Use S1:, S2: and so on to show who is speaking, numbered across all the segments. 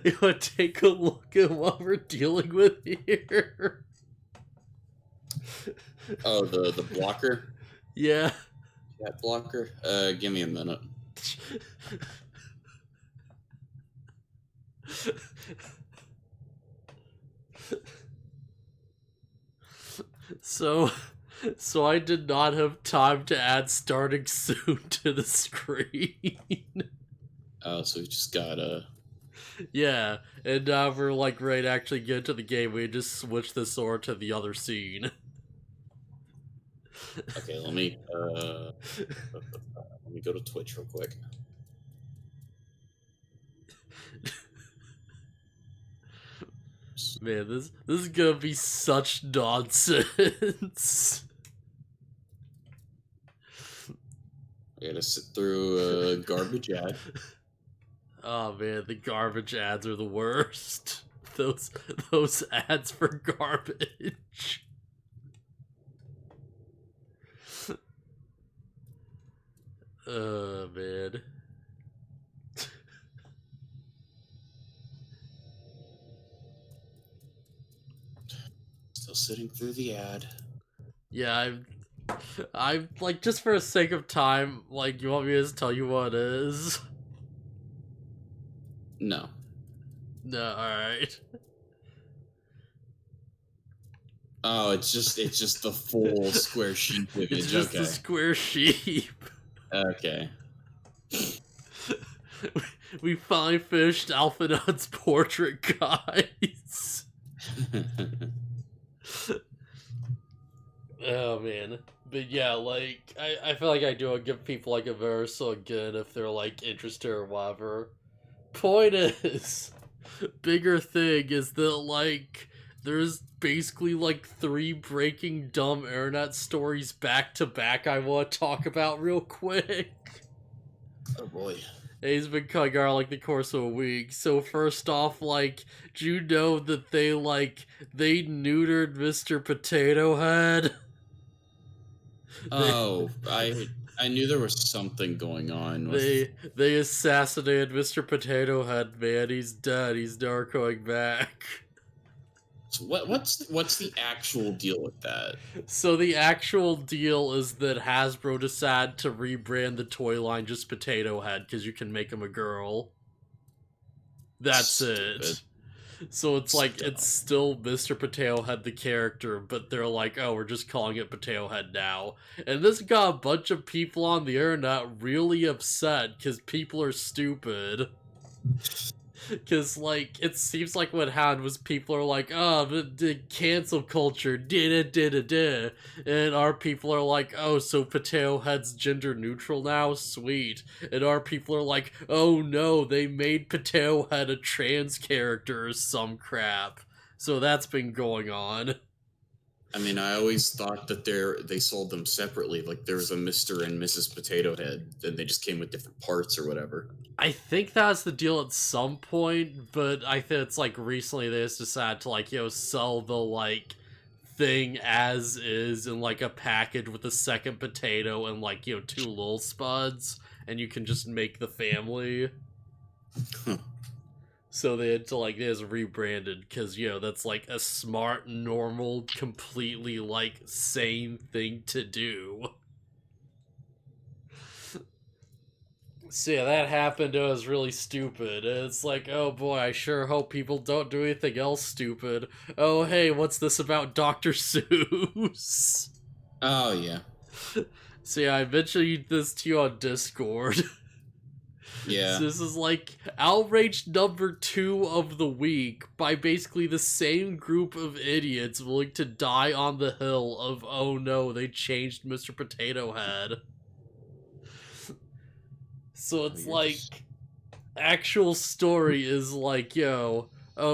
S1: You want to take a look at what we're dealing with here?
S2: Oh, the blocker?
S1: Yeah.
S2: That blocker? Give me a minute.
S1: So I did not have time to add starting soon to the screen.
S2: Oh, so we just gotta...
S1: Yeah, and now we're like ready to actually get to the game. We just switch this over to the other scene.
S2: Okay, let me go to Twitch real quick.
S1: Man, this is gonna be such nonsense.
S2: I gotta sit through a garbage ad.
S1: Oh man, the garbage ads are the worst. Those ads for garbage. Man.
S2: Still sitting through the ad.
S1: Yeah, I'm like, just for the sake of time, like, you want me to just tell you what it is?
S2: No.
S1: No, alright.
S2: Oh, it's just the full square sheep image.
S1: It's just the square sheep.
S2: Okay.
S1: We finally finished Alphanon's portrait, guys. Oh man. But yeah, like, I feel like I do give people like a verse again if they're like interested or whatever. Point is, bigger thing is that like there's basically like 3 breaking dumb internet stories back to back I want to talk about real quick.
S2: Oh boy.
S1: He's been coming out like the course of a week. So first off, like, do you know that they neutered Mr. Potato Head?
S2: Oh, I knew there was something going on with...
S1: They assassinated Mr. Potato Head, man. He's dead. He's never coming back.
S2: So what's the actual deal with that?
S1: So the actual deal is that Hasbro decided to rebrand the toy line just Potato Head because you can make him a girl. That's
S2: Stupid.
S1: it. So it's like, it's still Mr. Potato Head the character, but they're like, oh, we're just calling it Potato Head now. And this got a bunch of people on the internet really upset because people are stupid. Because, like, it seems like what happened was people are like, oh, the cancel culture, da-da-da-da-da. And our people are like, oh, so Potato Head's gender neutral now? Sweet. And our people are like, oh no, they made Potato Head a trans character or some crap. So that's been going on.
S2: I mean, I always thought that they sold them separately. Like, there was a Mr. and Mrs. Potato Head, and they just came with different parts or whatever.
S1: I think that's the deal at some point, but I think it's like recently they just decided to like, sell the like thing as is in like a package with a second potato and like, 2 little spuds, and you can just make the family. So they had to like, they just rebranded because, that's like a smart, normal, completely like sane thing to do. So yeah, that happened. It was really stupid. It's like, oh boy, I sure hope people don't do anything else stupid. Oh hey, what's this about Dr. Seuss?
S2: Oh yeah.
S1: So yeah, I mentioned this to you on Discord.
S2: Yeah.
S1: So this is like outrage number 2 of the week by basically the same group of idiots willing to die on the hill of, oh no, they changed Mr. Potato Head. So it's like, actual story is like, oh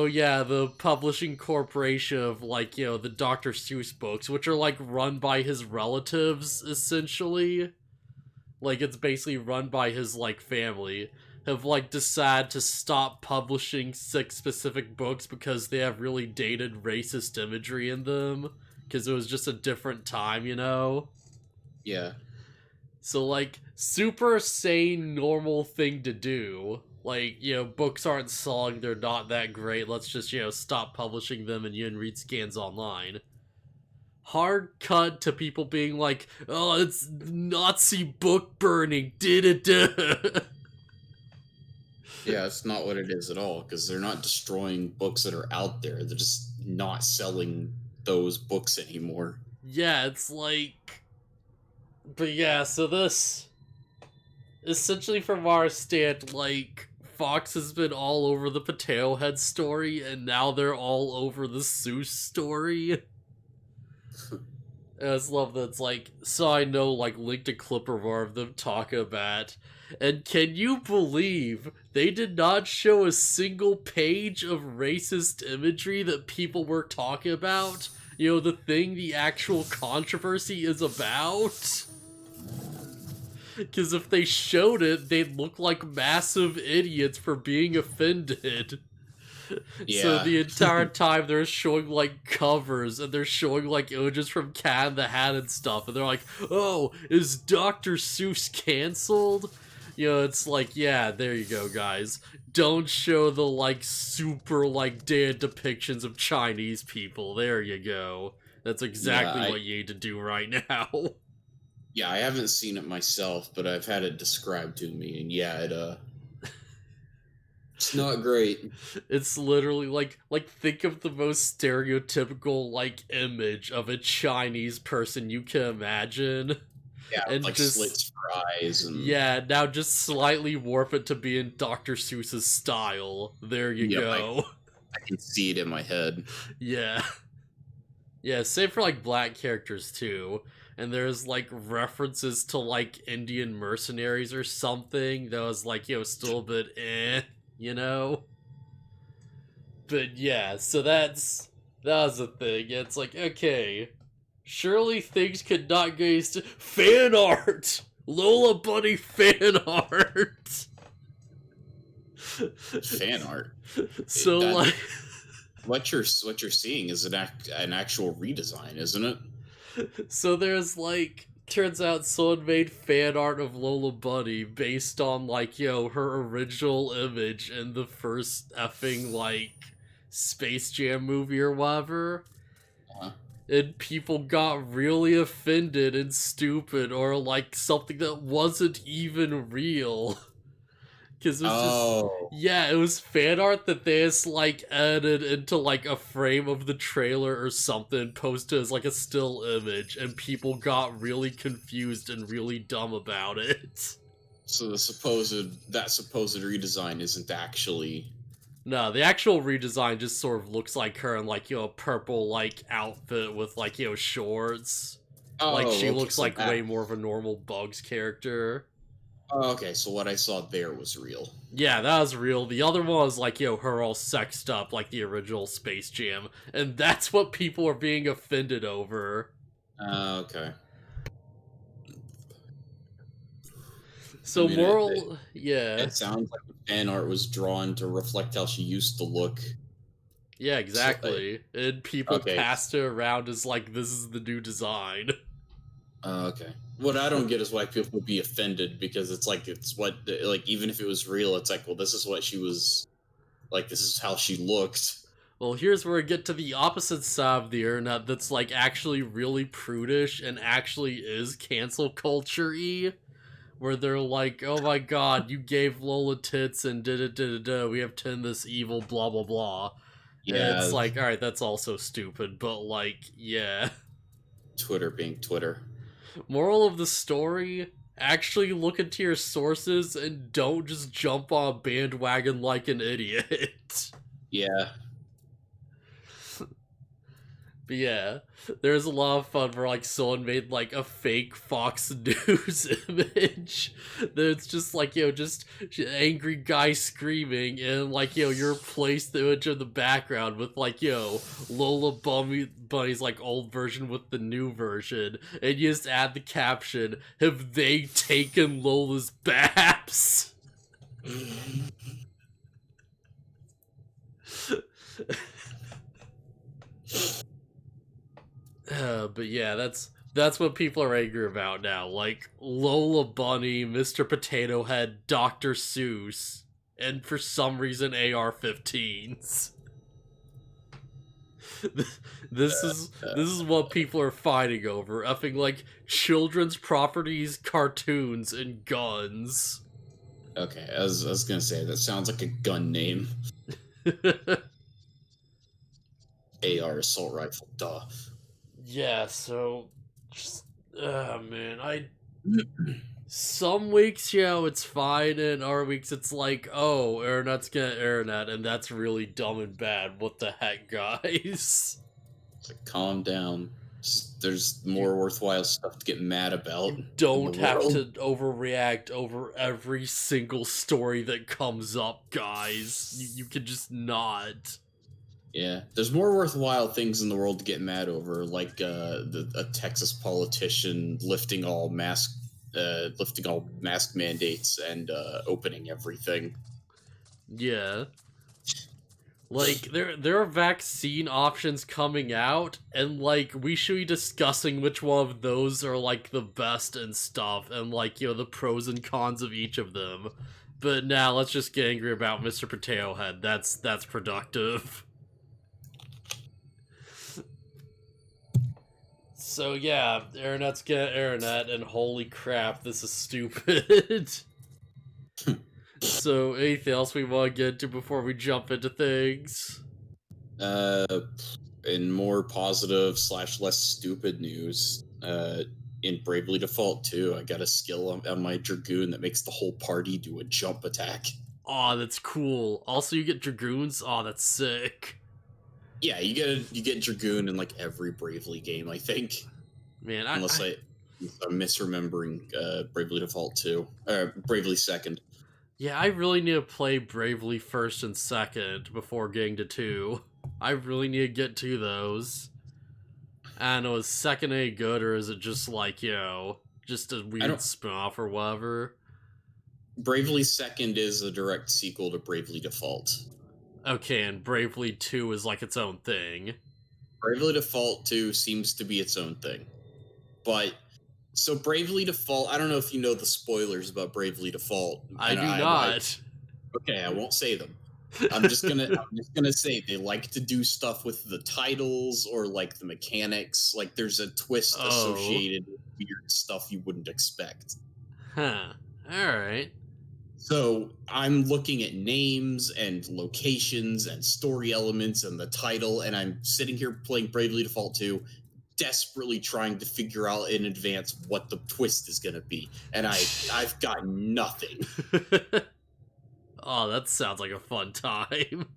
S1: yeah, the publishing corporation of like, the Dr. Seuss books, which are like run by his relatives, essentially. Like, it's basically run by his like family, have like decided to stop publishing 6 specific books because they have really dated racist imagery in them. Because it was just a different time,
S2: Yeah.
S1: So, like, super sane, normal thing to do. Like, books aren't selling, they're not that great, let's just, stop publishing them and you can read scans online. Hard cut to people being like, oh, it's Nazi book burning, da-da-da.
S2: Yeah, it's not what it is at all, because they're not destroying books that are out there. They're just not selling those books anymore.
S1: Yeah, it's like... But yeah, so this... Essentially from our stand, like, Fox has been all over the Potato Head story, and now they're all over the Seuss story. I just love that it's like, so I know, like, linked a clip or more of them talking about. And can you believe they did not show a single page of racist imagery that people were talking about? The thing the actual controversy is about? Because if they showed it, they'd look like massive idiots for being offended.
S2: Yeah.
S1: So the entire time they're showing, like, covers, and they're showing, like, images from Cat in the Hat and stuff, and they're like, oh, is Dr. Seuss cancelled? It's like, yeah, there you go, guys. Don't show the, like, super, like, dead depictions of Chinese people. There you go. That's exactly what you need to do right now.
S2: Yeah, I haven't seen it myself, but I've had it described to me, and yeah, it's not great.
S1: It's literally like think of the most stereotypical, like, image of a Chinese person you can imagine.
S2: Yeah,
S1: and
S2: like
S1: just
S2: slits for eyes and...
S1: Yeah, now just slightly warp it to be in Dr. Seuss's style. There you go.
S2: I can see it in my head.
S1: Yeah. Yeah, same for, like, black characters too. And there's, like, references to, like, Indian mercenaries or something that was, like, still a bit But yeah, so that was the thing. It's like, okay, surely things could not go to fan art! Lola Bunny fan art!
S2: Fan art?
S1: So, like...
S2: What you're seeing is an actual redesign, isn't it?
S1: So there's, like, turns out someone made fan art of Lola Bunny based on, like, her original image in the first effing, like, Space Jam movie or whatever.
S2: Uh-huh.
S1: And people got really offended and stupid, or, like, something that wasn't even real. Because it was just... Yeah, it was fan art that they just, like, edited into, like, a frame of the trailer or something, posted as, like, a still image, and people got really confused and really dumb about it.
S2: So that supposed redesign isn't actually...
S1: No, the actual redesign just sort of looks like her in, like, a purple, like, outfit with, like, shorts. Like, she looks like way more of a normal Bugs character.
S2: Oh, okay, so what I saw there was real.
S1: Yeah, that was real. The other one was, like, her all sexed up like the original Space Jam. And that's what people are being offended over.
S2: Okay.
S1: So, yeah.
S2: It sounds like the fan art was drawn to reflect how she used to look.
S1: Yeah, exactly. And people passed it around as, like, this is the new design.
S2: Okay. What I don't get is why people would be offended, because it's what, like, even if it was real, it's like, well, this is what she was, like, this is how she looked.
S1: Well, here's where we get to the opposite side of the internet that's, like, actually really prudish and actually is cancel culture-y, where they're like, oh my god, you gave Lola tits and da-da-da-da-da, we have 10 this evil, blah blah blah. Yeah. And it's like, alright, that's also stupid, but, like, yeah.
S2: Twitter being Twitter.
S1: Moral of the story, actually look into your sources and don't just jump on a bandwagon like an idiot.
S2: Yeah.
S1: But yeah, there's a lot of fun where, like, someone made, like, a fake Fox News image that's just, like, just angry guy screaming, and, like, you replace the image in the background with, like, Lola Bunny's, like, old version with the new version, and you just add the caption, have they taken Lola's baps? But yeah, that's what people are angry about now. Like, Lola Bunny, Mr. Potato Head, Dr. Seuss. and for some reason AR-15s. This is what people are fighting over. Effing like children's properties, cartoons, and guns.
S2: Okay, I was gonna say that sounds like a gun name. AR assault rifle, duh.
S1: Yeah, so just man, some weeks, it's fine, and other weeks it's like, oh, internet's gonna internet, and that's really dumb and bad. What the heck, guys?
S2: It's like, calm down. There's more worthwhile stuff to get mad about.
S1: You don't have to overreact over every single story that comes up, guys. You can just not.
S2: Yeah, there's more worthwhile things in the world to get mad over, like a Texas politician lifting all mask mandates and opening everything.
S1: Yeah. Like, there are vaccine options coming out, and, like, we should be discussing which one of those are, like, the best and stuff, and, like, the pros and cons of each of them. But now, let's just get angry about Mr. Potato Head. That's productive. So, yeah, internet's gonna internet, and holy crap, this is stupid. So, anything else we want to get into before we jump into things?
S2: In more positive / less stupid news, in Bravely Default 2, I got a skill on my Dragoon that makes the whole party do a jump attack.
S1: Aw, that's cool. Also, you get Dragoons? Aw, that's sick.
S2: Yeah, you get Dragoon in like every Bravely game, I think.
S1: Man,
S2: I'm misremembering Bravely Default 2. Bravely 2nd.
S1: Yeah, I really need to play Bravely 1st and 2nd before getting to 2. I really need to get to those. I don't know, is 2nd any good, or is it just like, just a weird spin-off or whatever?
S2: Bravely 2nd is a direct sequel to Bravely Default.
S1: Okay, and Bravely 2 is like its own thing.
S2: Bravely Default 2 seems to be its own thing. But, so Bravely Default, I don't know if you know the spoilers about Bravely Default.
S1: I do not.
S2: Okay, I won't say them. I'm just gonna say they like to do stuff with the titles or like the mechanics. Like there's a twist associated with weird stuff you wouldn't expect.
S1: Huh. Alright.
S2: So I'm looking at names and locations and story elements and the title, and I'm sitting here playing Bravely Default 2, desperately trying to figure out in advance what the twist is gonna be. And I've got nothing.
S1: Oh, that sounds like a fun time.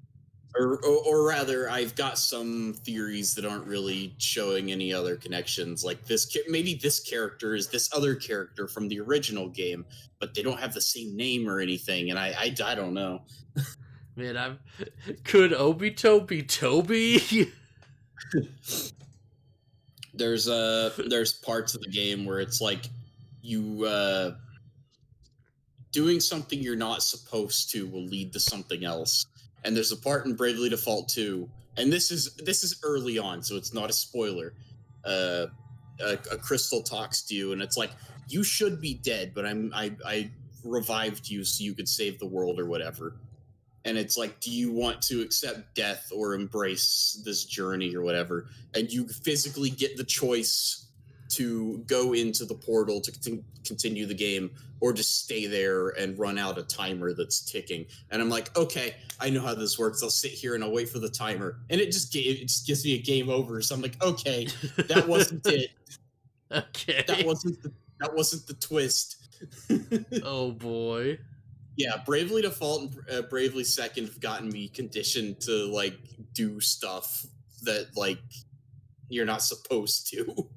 S2: Or rather, I've got some theories that aren't really showing any other connections. Like maybe this character is this other character from the original game, but they don't have the same name or anything, and I don't know.
S1: Man, could Obito be Toby?
S2: There's parts of the game where it's like you doing something you're not supposed to will lead to something else. And there's a part in Bravely Default 2, and this is early on, so it's not a spoiler. A crystal talks to you, and it's like, you should be dead, but I revived you so you could save the world or whatever. And it's like, do you want to accept death or embrace this journey or whatever? And you physically get the choice to go into the portal to continue the game, or just stay there and run out a timer that's ticking. And I'm like, okay, I know how this works. I'll sit here and I'll wait for the timer, and it just gives me a game over. So I'm like, okay, that wasn't it.
S1: Okay,
S2: that wasn't the twist.
S1: Oh boy.
S2: Yeah, Bravely Default and Bravely 2nd have gotten me conditioned to like do stuff that like you're not supposed to.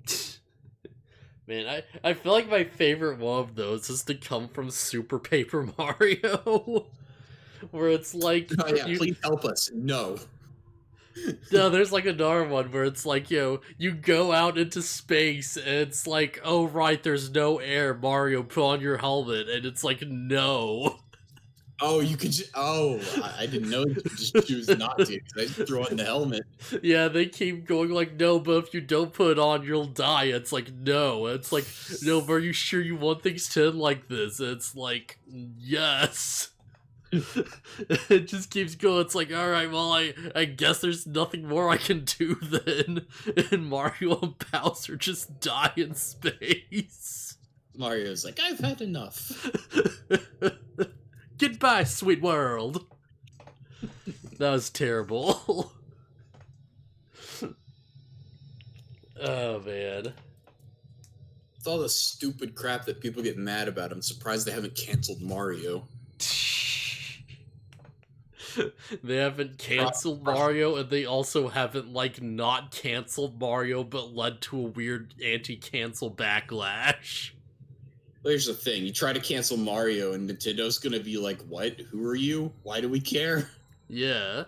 S1: Man, I feel like my favorite one of those is to come from Super Paper Mario, where it's like,
S2: oh yeah, please help us. No.
S1: No, there's like another one where it's like, you go out into space and it's like, oh right, there's no air, Mario, put on your helmet, and it's like, no.
S2: Oh, you could I didn't know you could just choose not to, because I just throw it in the helmet.
S1: Yeah, they keep going like, no, but if you don't put it on, you'll die. It's like, no. It's like, no, but are you sure you want things to end like this? It's like, yes. It just keeps going. It's like, all right, well, I guess there's nothing more I can do then. And Mario and Bowser just die in space.
S2: Mario's like, I've had enough.
S1: Goodbye, sweet world. That was terrible. Oh, man.
S2: With all the stupid crap that people get mad about, I'm surprised they haven't canceled Mario.
S1: They haven't canceled Mario, and they also haven't, like, not canceled Mario, but led to a weird anti-cancel backlash.
S2: Here's the thing. You try to cancel Mario, and Nintendo's gonna be like, what? Who are you? Why do we care?
S1: Yeah.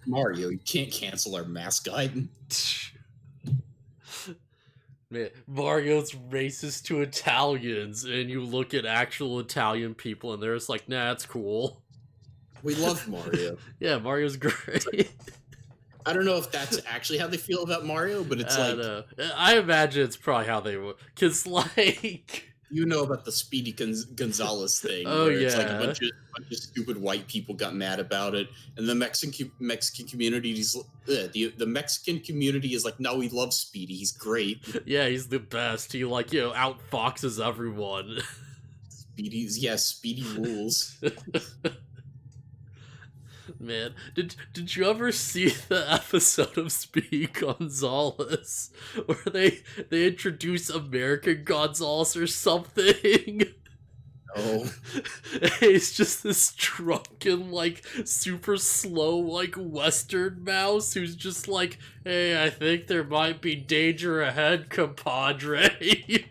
S2: Mario, you can't cancel our mascot.
S1: Man, Mario's racist to Italians, and you look at actual Italian people, and they're just like, nah, it's cool.
S2: We love Mario.
S1: Yeah, Mario's great.
S2: I don't know if that's actually how they feel about Mario, but it's
S1: I imagine it's probably how they would. Because, like...
S2: You know about the Speedy Gonzalez thing.
S1: Oh,
S2: where
S1: yeah.
S2: It's like a bunch of stupid white people got mad about it, and the Mexican community the Mexican community is like, no, we love Speedy. He's great.
S1: Yeah, he's the best. He, like, you know, outfoxes everyone.
S2: Speedy rules.
S1: Man, did you ever see the episode of Speedy Gonzalez where they introduce American Gonzalez or something?
S2: Oh.
S1: He's just this drunken, like, super slow, like, Western mouse who's just like, hey, I think there might be danger ahead, compadre.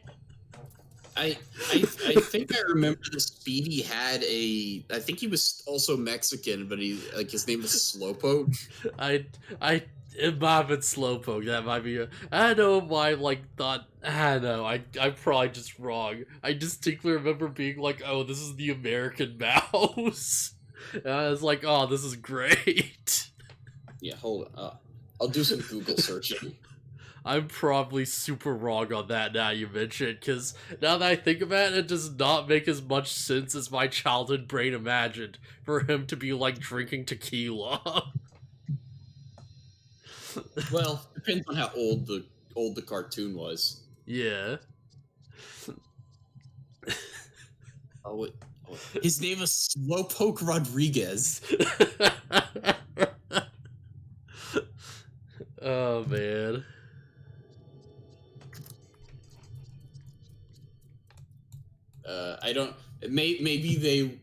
S2: I think I remember that Speedy had I think he was also Mexican, but his name was Slowpoke.
S1: It might have been Slowpoke. That might be I don't know why I thought, I know, I'm probably just wrong. I distinctly remember being like, oh, this is the American mouse. And I was like, oh, this is great.
S2: Yeah, hold on. I'll do some Google searching.
S1: I'm probably super wrong on that now you mention it, because now that I think about it, it does not make as much sense as my childhood brain imagined for him to be, like, drinking tequila.
S2: Well, depends on how old the cartoon was.
S1: Yeah.
S2: His name is Slowpoke Rodriguez.
S1: Oh, man.
S2: I don't. Maybe they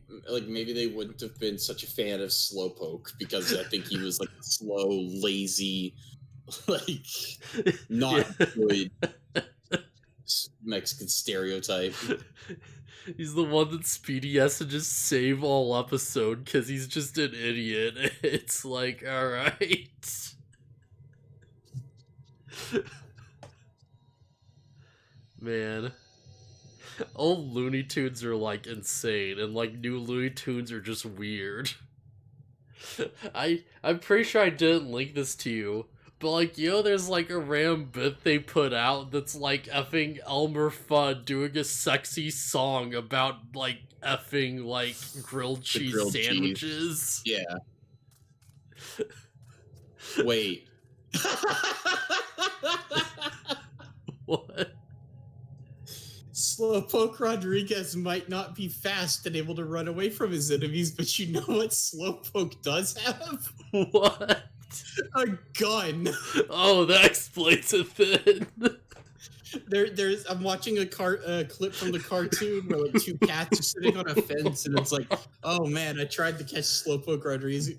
S2: wouldn't have been such a fan of Slowpoke because I think he was like slow, lazy, like not good Mexican stereotype.
S1: He's the one that Speedy has to just save all episode because he's just an idiot. It's like, alright. Man. Old Looney Tunes are, like, insane, and, like, new Looney Tunes are just weird. I'm pretty sure I didn't link this to you, but, like, you know, there's, like, a random bit they put out that's, like, effing Elmer Fudd doing a sexy song about, like, effing, like, grilled cheese sandwiches.
S2: Yeah. Wait.
S1: What?
S2: Slowpoke Rodriguez might not be fast and able to run away from his enemies, but you know what Slowpoke does have?
S1: What?
S2: A gun.
S1: Oh, that explains it then.
S2: I'm watching a clip from the cartoon where like two cats are sitting on a fence, and it's like, oh man, I tried to catch Slowpoke Rodriguez,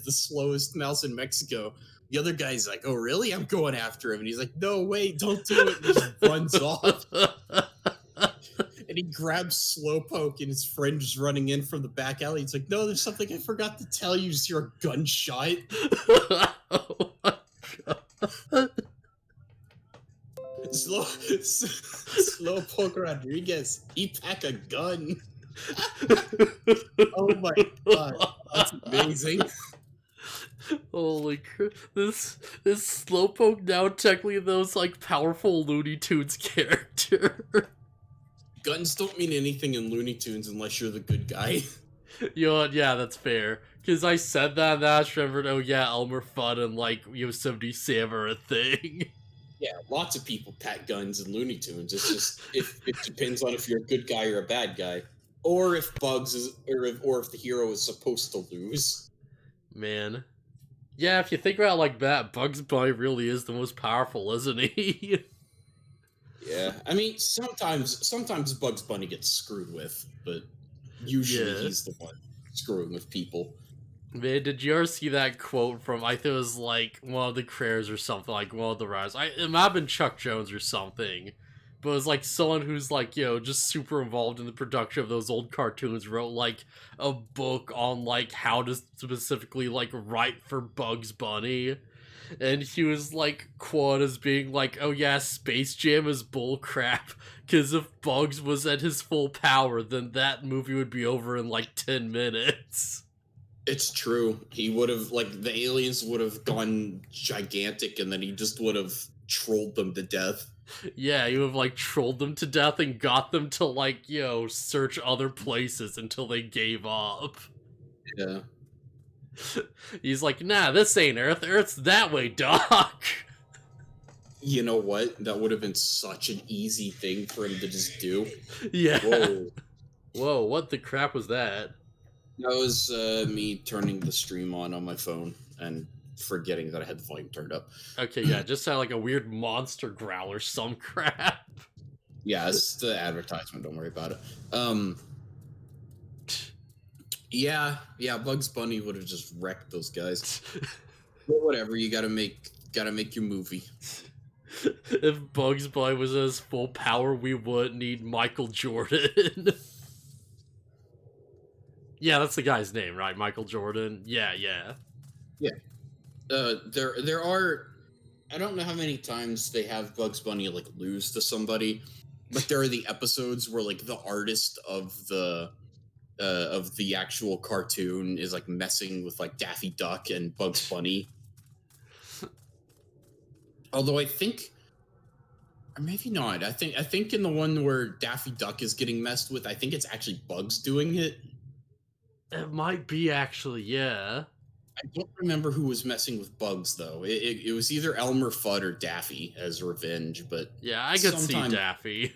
S2: the slowest mouse in Mexico. The other guy's like, oh really? I'm going after him. And he's like, no, wait, don't do it. And he just runs off. And he grabs Slowpoke, and his friend is running in from the back alley. He's like, no, there's something I forgot to tell you. Just hear a gunshot.
S1: Oh my god.
S2: Slowpoke Rodriguez, he pack a gun. Oh my god, that's amazing.
S1: Holy crap. This Slowpoke now technically those, like, powerful Looney Tunes character.
S2: Guns don't mean anything in Looney Tunes unless you're the good guy.
S1: You know what? Yeah, that's fair. Because I said that, and then I just remembered, oh yeah, Elmer Fudd and, like, Yosemite Sam are a thing.
S2: Yeah, lots of people pack guns in Looney Tunes. It's just if it depends on if you're a good guy or a bad guy, or if Bugs is, or if the hero is supposed to lose.
S1: Man. Yeah, if you think about it like that, Bugs Bunny really is the most powerful, isn't he?
S2: Yeah, I mean sometimes Bugs Bunny gets screwed with, but usually
S1: Yeah.
S2: he's the one screwing with people.
S1: Man, did you ever see that quote from, I think it was like one of the creators or something, like one of the writers? It might have been Chuck Jones or something. But it was like someone who's like, just super involved in the production of those old cartoons wrote like a book on like how to specifically like write for Bugs Bunny. And he was like quoted as being like, oh yeah, Space Jam is bullcrap, because if Bugs was at his full power, then that movie would be over in like 10 minutes.
S2: It's true. He would have, like, the aliens would have gone gigantic, and then he just would have trolled them to death.
S1: Yeah, you have like trolled them to death and got them to like, search other places until they gave up.
S2: Yeah.
S1: He's like, nah, this ain't Earth. Earth's that way, Doc.
S2: You know what? That would have been such an easy thing for him to just do.
S1: Yeah.
S2: Whoa.
S1: Whoa, what the crap was that?
S2: That was me turning the stream on my phone and forgetting that I had the volume turned up.
S1: Okay, yeah, just sound like a weird monster growl or some crap.
S2: Yeah, it's the advertisement. Don't worry about it. Yeah, Bugs Bunny would have just wrecked those guys. But whatever, you gotta make your movie.
S1: If Bugs Bunny was at his full power, we wouldn't need Michael Jordan. Yeah, that's the guy's name, right? Michael Jordan. Yeah.
S2: There are, I don't know how many times they have Bugs Bunny like lose to somebody, but there are the episodes where like the artist of the actual cartoon is like messing with like Daffy Duck and Bugs Bunny. Although I think, or maybe not. I think in the one where Daffy Duck is getting messed with, I think it's actually Bugs doing it.
S1: It might be, actually, yeah.
S2: I don't remember who was messing with Bugs, though. It was either Elmer Fudd or Daffy as revenge, but...
S1: Yeah, I could see Daffy.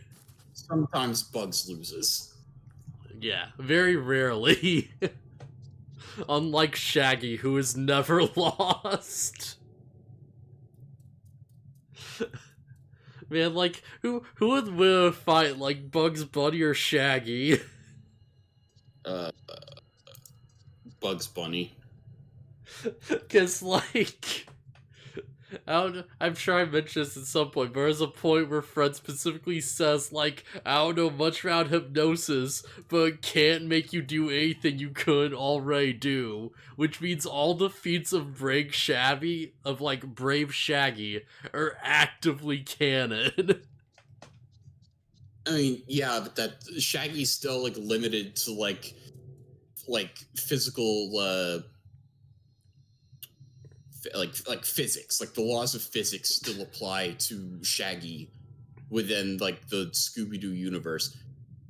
S2: Sometimes Bugs loses.
S1: Yeah, very rarely. Unlike Shaggy, who is never lost. Man, like, who would win a fight, like Bugs Bunny or Shaggy?
S2: Bugs Bunny.
S1: Because, like, I'm sure I mentioned this at some point, but there's a point where Fred specifically says, like, I don't know much about hypnosis, but it can't make you do anything you couldn't already do. Which means all the feats of Brave Shaggy are actively canon.
S2: I mean, yeah, but that Shaggy's still, like, limited to, like physical, like physics. Like, the laws of physics still apply to Shaggy within, like, the Scooby-Doo universe.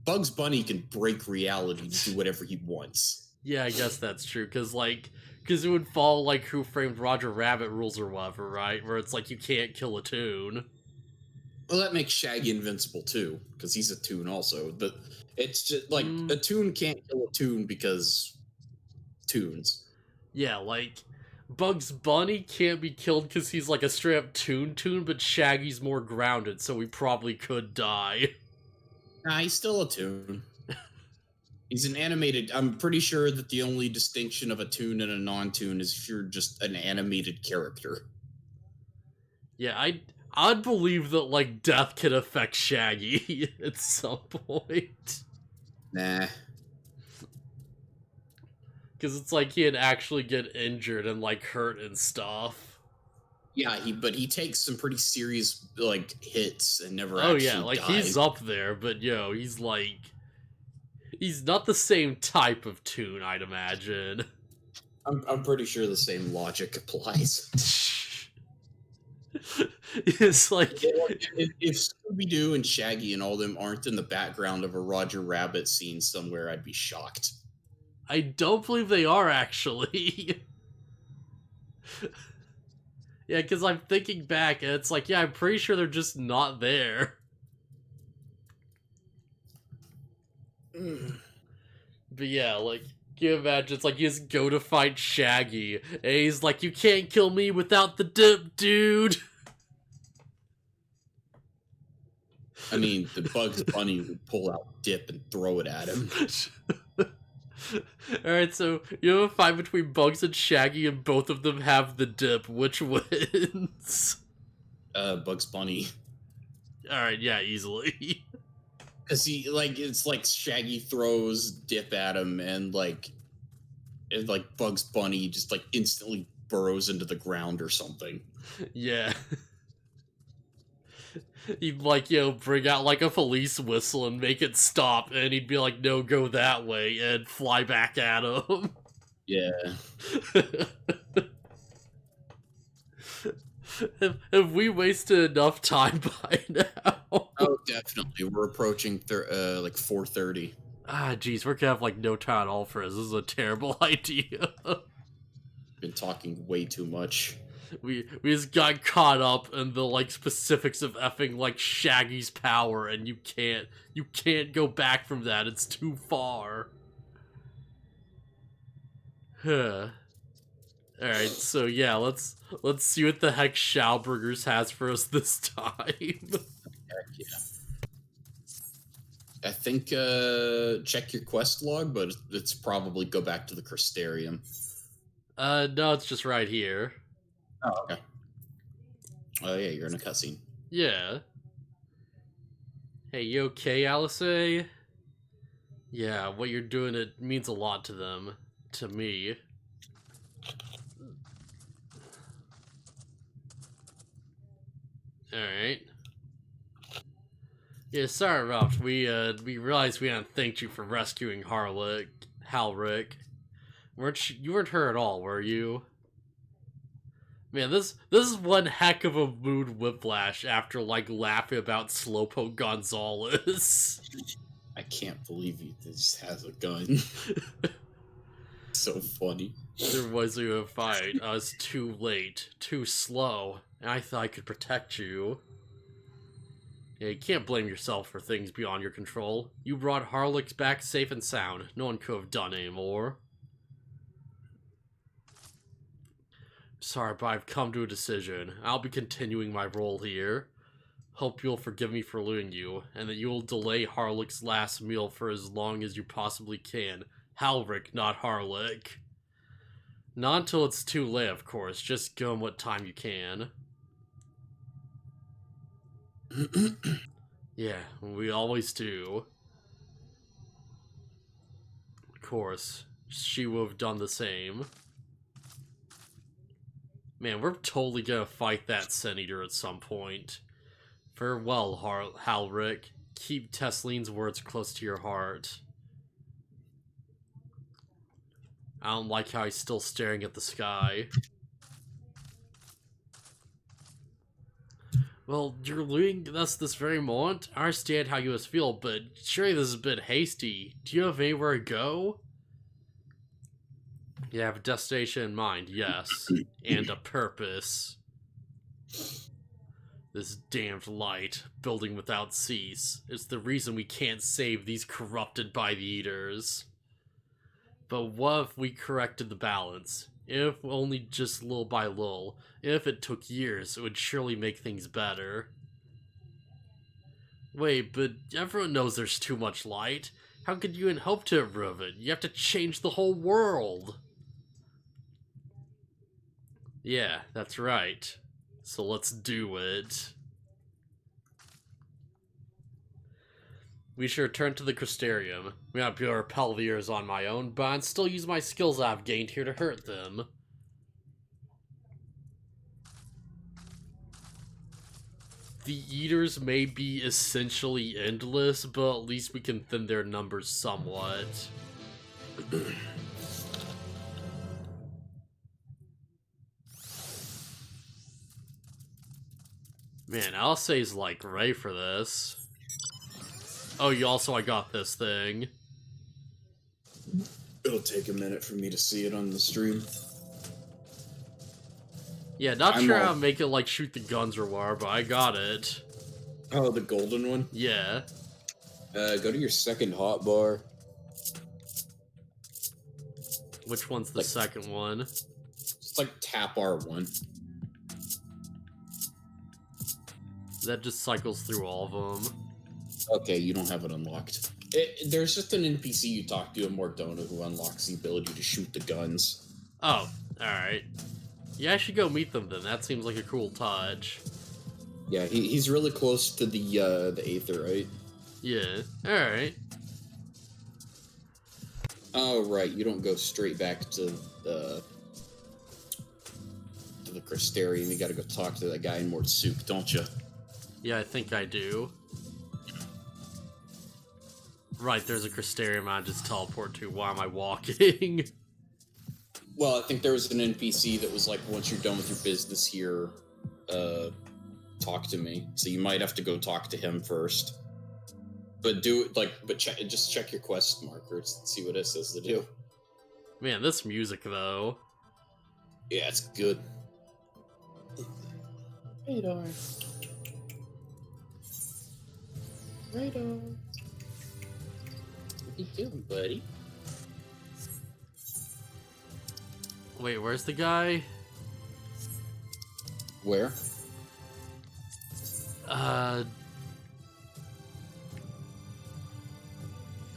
S2: Bugs Bunny can break reality to do whatever he wants.
S1: Yeah, I guess that's true, because it would follow, like, Who Framed Roger Rabbit rules or whatever, right? Where it's like, you can't kill a toon.
S2: Well, that makes Shaggy invincible, too, because he's a toon also, but it's just, like, a toon can't kill a toon because toons.
S1: Yeah, like, Bugs Bunny can't be killed because he's, like, a straight-up toon, but Shaggy's more grounded, so he probably could die.
S2: Nah, he's still a toon. He's an animated... I'm pretty sure that the only distinction of a toon and a non-toon is if you're just an animated character.
S1: Yeah, I'd believe that, like, death could affect Shaggy at some point.
S2: Nah.
S1: Because it's like he'd actually get injured and, like, hurt and stuff.
S2: Yeah, but he takes some pretty serious, like, hits and never actually dies. Oh yeah,
S1: like, he's up there, but, he's, like... He's not the same type of toon, I'd imagine.
S2: I'm pretty sure the same logic applies.
S1: It's like...
S2: If Scooby-Doo and Shaggy and all them aren't in the background of a Roger Rabbit scene somewhere, I'd be shocked.
S1: I don't believe they are, actually. Yeah, because I'm thinking back, and it's like, yeah, I'm pretty sure they're just not there. But yeah, like, can you imagine? It's like you just go to fight Shaggy, and he's like, you can't kill me without the dip, dude!
S2: I mean, the Bugs Bunny would pull out dip and throw it at him.
S1: Alright, so you have a fight between Bugs and Shaggy, and both of them have the dip. Which wins?
S2: Bugs Bunny.
S1: Alright, yeah, easily.
S2: Because it's like Shaggy throws dip at him, and Bugs Bunny just like instantly burrows into the ground or something.
S1: Yeah. He'd like, you know, bring out like a police whistle and make it stop, and he'd be like, no, go that way, and fly back at him.
S2: Yeah.
S1: Have we wasted enough time by now?
S2: Oh, definitely. We're approaching like 4:30.
S1: Ah, geez, we're gonna have like no time at all for this. This is a terrible idea.
S2: Been talking way too much.
S1: We just got caught up in the like specifics of effing like Shaggy's power, and you can't go back from that. It's too far. Huh. Alright, so yeah, let's see what the heck Shadowbringers has for us this time.
S2: Heck yeah. I think check your quest log, but it's probably go back to the Crystarium.
S1: No, it's just right here.
S2: Oh, okay. Oh yeah, you're in a cutscene.
S1: Yeah. Hey, you okay, Alice? Yeah, what you're doing, it means a lot to them. To me. Alright. Yeah, sorry, Ralph. We realized we hadn't thanked you for rescuing Halric. You weren't her at all, were you? Man, this is one heck of a mood whiplash after like laughing about Slowpoke Gonzalez.
S2: I can't believe he just has a gun. So funny.
S1: There was a fight. I was too late, too slow, and I thought I could protect you. Yeah, you can't blame yourself for things beyond your control. You brought Harlix back safe and sound. No one could have done any more. Sorry, but I've come to a decision. I'll be continuing my role here. Hope you'll forgive me for losing you, and that you'll delay Harlick's last meal for as long as you possibly can. Halric, not Harlick. Not until it's too late, of course. Just go in what time you can. Yeah, we always do. Of course, she would have done the same. Man, we're totally gonna fight that Sin Eater at some point. Farewell, Halric. Keep Tessline's words close to your heart. I don't like how he's still staring at the sky. Well, you're leaving us this very moment. I understand how you must feel, but surely this is a bit hasty. Do you have anywhere to go? You have a destination in mind, yes. And a purpose. This damned light, building without cease. It's the reason we can't save these corrupted by the Eaters. But what if we corrected the balance? If only just little by little. If it took years, it would surely make things better. Wait, but everyone knows there's too much light. How could you even hope to improve it? You have to change the whole world. Yeah, that's right. So let's do it. We should return to the Crystarium. We might be able to repel the Eaters on my own, but I'd still use my skills I've gained here to hurt them. The Eaters may be essentially endless, but at least we can thin their numbers somewhat. Man, Alcé's like ready for this. Oh, I got this thing.
S2: It'll take a minute for me to see it on the stream.
S1: Yeah, not sure how to make it like shoot the guns or whatever, but I got it.
S2: Oh, the golden one?
S1: Yeah.
S2: Go to your second hotbar.
S1: Which one's the second one?
S2: It's like tap R1.
S1: That just cycles through all of them.
S2: Okay, you don't have it unlocked. There's just an NPC you talk to in Mordona who unlocks the ability to shoot the guns.
S1: Oh, alright. Yeah, I should go meet them then. That seems like a cool touch.
S2: Yeah, he's really close to the Aetherite.
S1: Yeah, alright.
S2: Oh, right, you don't go straight back to the Crystarium. You gotta go talk to that guy in Mortsuk, don't you?
S1: Yeah, I think I do. Right, there's a Crystarium I just teleport to. Why am I walking?
S2: Well, I think there was an NPC that was like, once you're done with your business here, talk to me. So you might have to go talk to him first. But just check your quest markers and see what it says to do.
S1: Man, this music though.
S2: Yeah, it's good. Radar. Radar. What you doing, buddy?
S1: Wait, where's the guy?
S2: Where?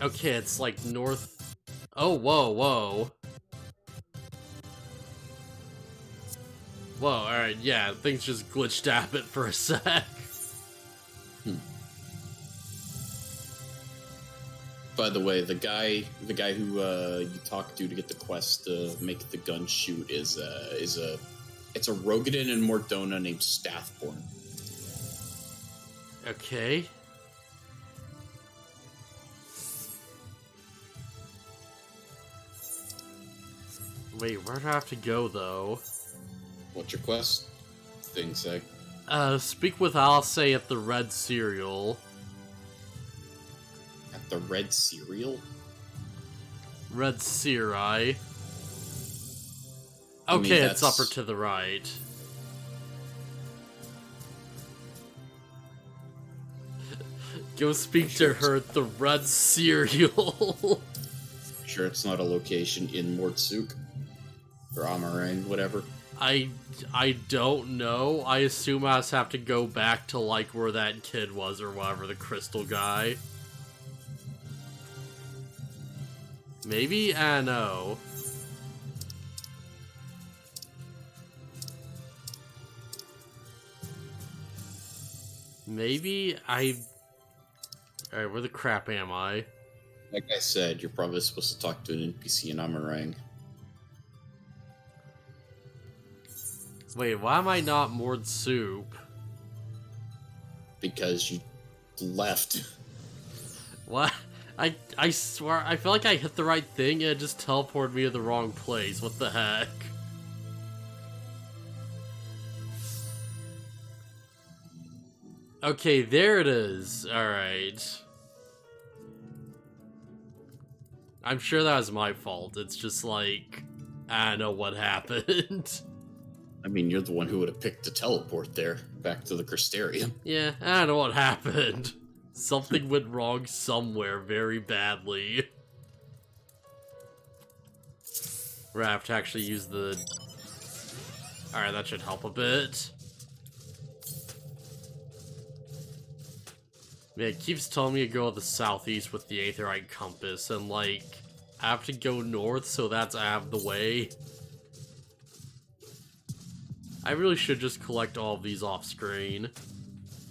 S1: Okay, it's like north. Oh, whoa, whoa. Whoa, alright, yeah, things just glitched at it for a sec.
S2: By the way, the guy who you talk to get the quest to make the gun shoot it's a Rogadin in Mordona named Stathborn.
S1: Okay. Wait, where do I have to go though?
S2: What's your quest thing say?
S1: Speak with Alice at the Red Cereal.
S2: At the Red Cereal?
S1: Red Cerai.
S2: I
S1: Okay,
S2: mean,
S1: it's upper to the right. Go speak to her at the Red Cereal.
S2: Sure it's not a location in Mortsuk? Or Amarang, whatever.
S1: I don't know. I assume I just have to go back to like where that kid was or whatever, the crystal guy. Maybe? I don't know. Maybe I... Alright, where the crap am I?
S2: Like I said, you're probably supposed to talk to an NPC in Amarang.
S1: Wait, why am I not Mord Soup?
S2: Because you left.
S1: What? I swear, I feel like I hit the right thing and it just teleported me to the wrong place. What the heck? Okay, there it is. Alright. I'm sure that was my fault. It's just like, I don't know what happened.
S2: I mean, you're the one who would have picked to teleport there, back to the Crystarium.
S1: Yeah, I don't know what happened. Something went wrong somewhere very badly. We're gonna have to actually use the... Alright, that should help a bit. Man, it keeps telling me to go to the southeast with the Aetherite compass, and like, I have to go north, so that's out of the way. I really should just collect all of these off screen.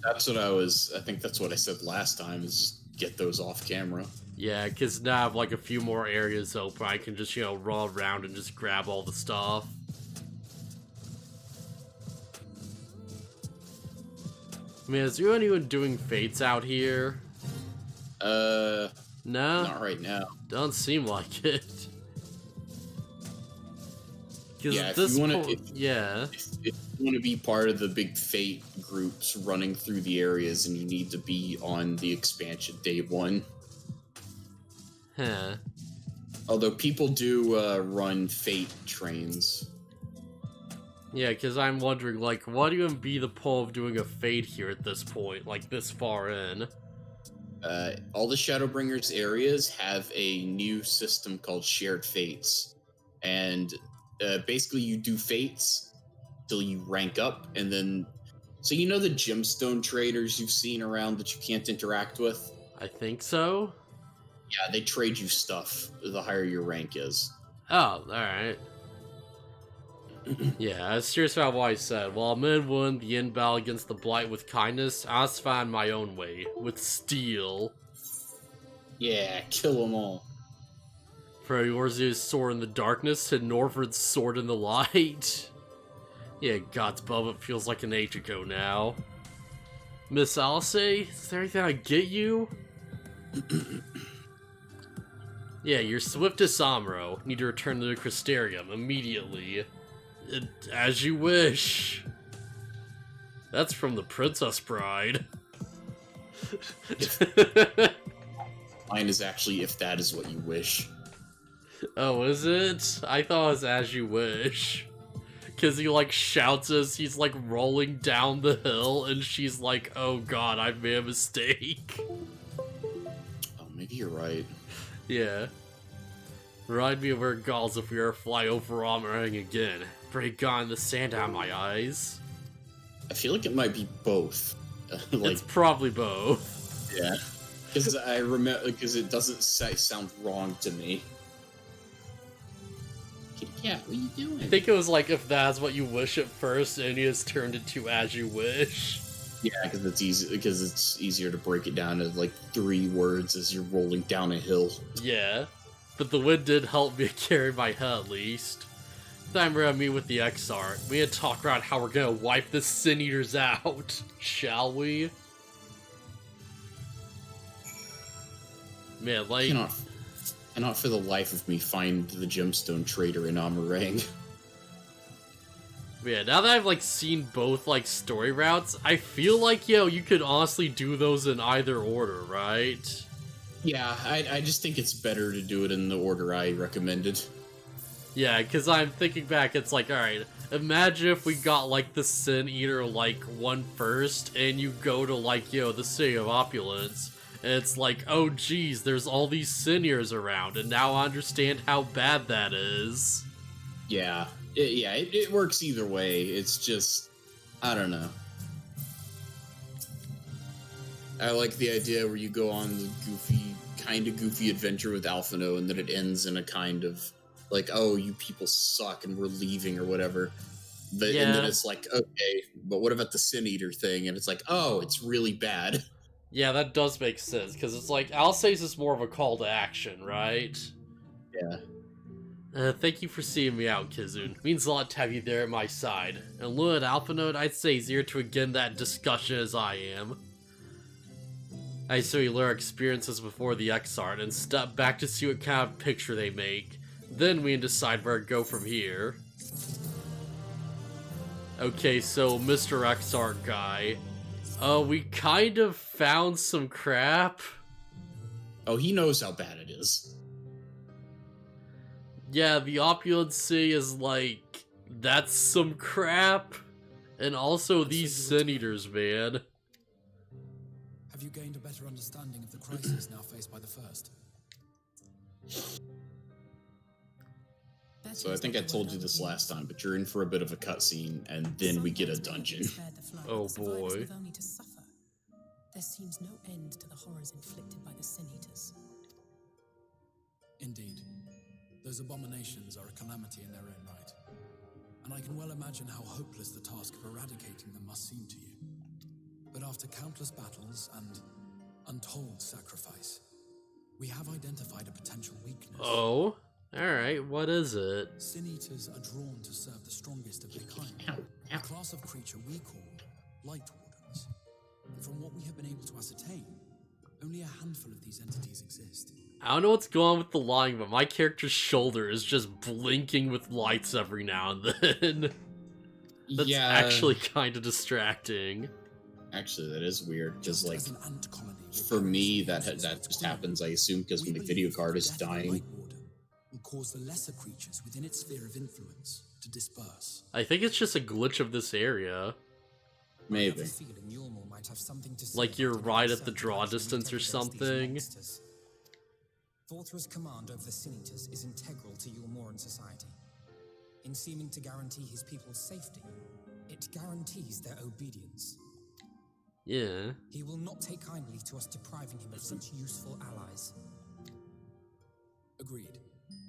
S2: That's what I think that's what I said last time, is just get those off camera.
S1: Yeah, because now I have like a few more areas open. I can just, run around and just grab all the stuff. I mean, is there anyone doing fates out here? No?
S2: Not right now.
S1: Doesn't seem like it.
S2: Yeah, if you want to be part of the big fate groups running through the areas, and you need to be on the expansion day 1.
S1: Huh.
S2: Although people do run fate trains.
S1: Yeah, because I'm wondering, like, what even be the point of doing a fate here at this point, like, this far in?
S2: All the Shadowbringers areas have a new system called Shared Fates. And basically you do fates till you rank up, and then... So you know the gemstone traders you've seen around that you can't interact with?
S1: I think so?
S2: Yeah, they trade you stuff the higher your rank is.
S1: Oh, alright. Yeah, I was serious about what I said. While Mid won the in-battle against the Blight with kindness, I was find my own way, with steel.
S2: Yeah, kill them all.
S1: For Eorzea's sword in the darkness and Norvard's sword in the light. Yeah, God's above, it feels like an age ago now. Miss Alice, is there anything I get you? Yeah, you're swiftest Amro. Need to return to the Crystarium immediately. As you wish. That's from the Princess Bride.
S2: Mine is actually if that is what you wish.
S1: Oh, is it? I thought it was as you wish. Because he, like, shouts as he's, like, rolling down the hill, and she's like, oh god, I made a mistake.
S2: Oh, maybe you're right.
S1: Yeah. Remind me of our goals if we ever fly over Amarang again. Break gone the sand out of my eyes.
S2: I feel like it might be both.
S1: It's probably both.
S2: Yeah. Because I remember, because it doesn't sound wrong to me. Kitty cat, what are you doing?
S1: I think it was like if that's what you wish at first, and he has turned it to as you wish.
S2: Yeah, because it's easy. Because it's easier to break it down to like 3 words as you're rolling down a hill.
S1: Yeah, but the wind did help me carry my head at least. Time around me with the X-Art. We had to talk about how we're gonna wipe the Sin Eaters out, shall we? Man, like...
S2: Cannot for the life of me find the gemstone trader in Amarang.
S1: Yeah, now that I've, like, seen both, like, story routes, I feel like, yo, you could honestly do those in either order, right?
S2: Yeah, I just think it's better to do it in the order I recommended.
S1: Yeah, because I'm thinking back, it's like, alright, imagine if we got, like, the Sin Eater, like, one first, and you go to, like, yo, the City of Opulence, and it's like, oh geez, there's all these Sin Eaters around, and now I understand how bad that is.
S2: Yeah, it works either way, it's just, I don't know. I like the idea where you go on the goofy adventure with Alphino, and then it ends in a kind of, like, oh, you people suck and we're leaving or whatever. But, yeah. And then it's like, okay, but what about the Sin Eater thing? And it's like, oh, it's really bad.
S1: Yeah, that does make sense, because it's like, Alsace is more of a call to action, right?
S2: Yeah.
S1: Thank you for seeing me out, Kizun. Means a lot to have you there at my side. And Lua and Alpha Node, I'd say easier to begin that discussion as I am. I so you learn experiences before the X-Art and step back to see what kind of picture they make. Then we can decide where to go from here. Okay, so Mr. X-Art guy. We kind of found some crap.
S2: Oh, he knows how bad it is.
S1: Yeah, the Opulent City is like, that's some crap. And also these Sin Eaters, man.
S3: Have you gained a better understanding of the crisis now faced by the First?
S2: So I think I told you this last time, but you're in for a bit of a cutscene, and then we get a dungeon.
S1: Oh boy.
S4: There seems no end to the horrors inflicted by the Sin Eaters.
S3: Indeed. Those abominations are a calamity in their own right. And I can well imagine how hopeless the task of eradicating them must seem to you. But after countless battles and untold sacrifice, we have identified a potential weakness.
S1: Oh? Alright, what is it?
S3: Sin Eaters are drawn to serve the strongest of their kind. A class of creature we call Lightwardens. And from what we have been able to ascertain, only a handful of these entities exist.
S1: I don't know what's going on with the line, but my character's shoulder is just blinking with lights every now and then. That's actually kind of distracting.
S2: Actually, that is weird, because, like, for me, that just happens, I assume, because my video card is dying.
S3: cause the lesser creatures within its sphere of influence to disperse.
S1: I think it's just a glitch of this area.
S2: Maybe.
S1: Like you're right at the draw distance or something.
S5: Thorthra's command over the Sin-Eaters is integral to Yulmoran society. In seeming to guarantee his people's safety, it guarantees their obedience.
S1: Yeah.
S5: He will not take kindly to us depriving him of such useful allies.
S3: Agreed.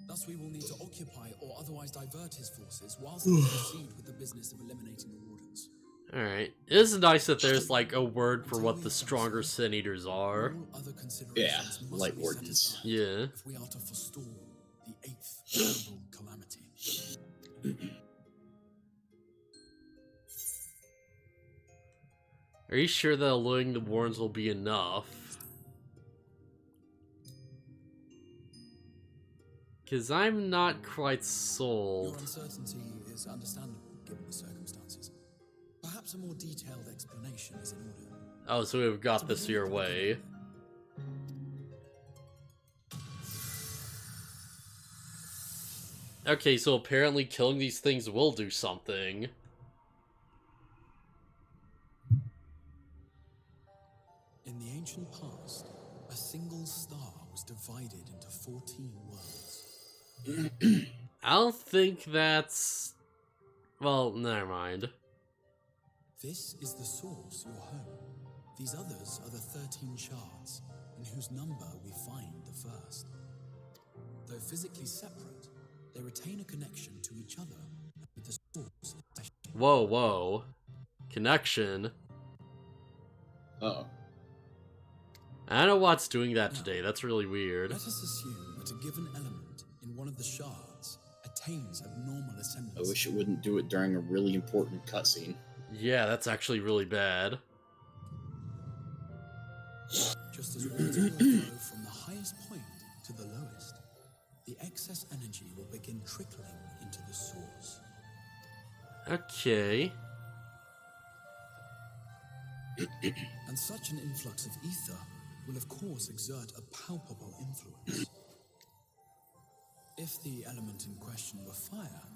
S3: Thus we will need to occupy or otherwise divert his forces whilst we proceed with the business of eliminating the Wardens.
S1: Alright. It is nice that there's like a word for what the stronger Sin Eaters are.
S2: Yeah, Lightwardens.
S1: Yeah.
S3: If we are to forestall the 8th global calamity.
S1: Are you sure that eluding the Wardens will be enough? Because I'm not quite
S3: Your
S1: sold.
S3: uncertainty is understandable given the circumstances. Perhaps a more detailed explanation is in order.
S1: Oh, so we've got this your way. Okay, so apparently killing these things will do something.
S3: In the ancient past, a single star was divided into 14 worlds.
S1: I don't think that's... Well, never mind.
S3: This is the source, your home. These others are the 13 shards, in whose number we find the first. Though physically separate, they retain a connection to each other with the source.
S1: Whoa, whoa. Connection.
S2: Uh-oh.
S1: I don't know what's doing that today. That's really weird.
S3: Let us assume that a given element in one of the shards attains abnormal
S2: I
S3: assemblance.
S2: wish it wouldn't do it during a really important cutscene.
S1: Yeah, that's actually really bad.
S3: Just as water will flow from the highest point to the lowest, the excess energy will begin trickling into the source.
S1: Okay.
S3: And such an influx of ether will of course exert a palpable influence. If the element in question were fire,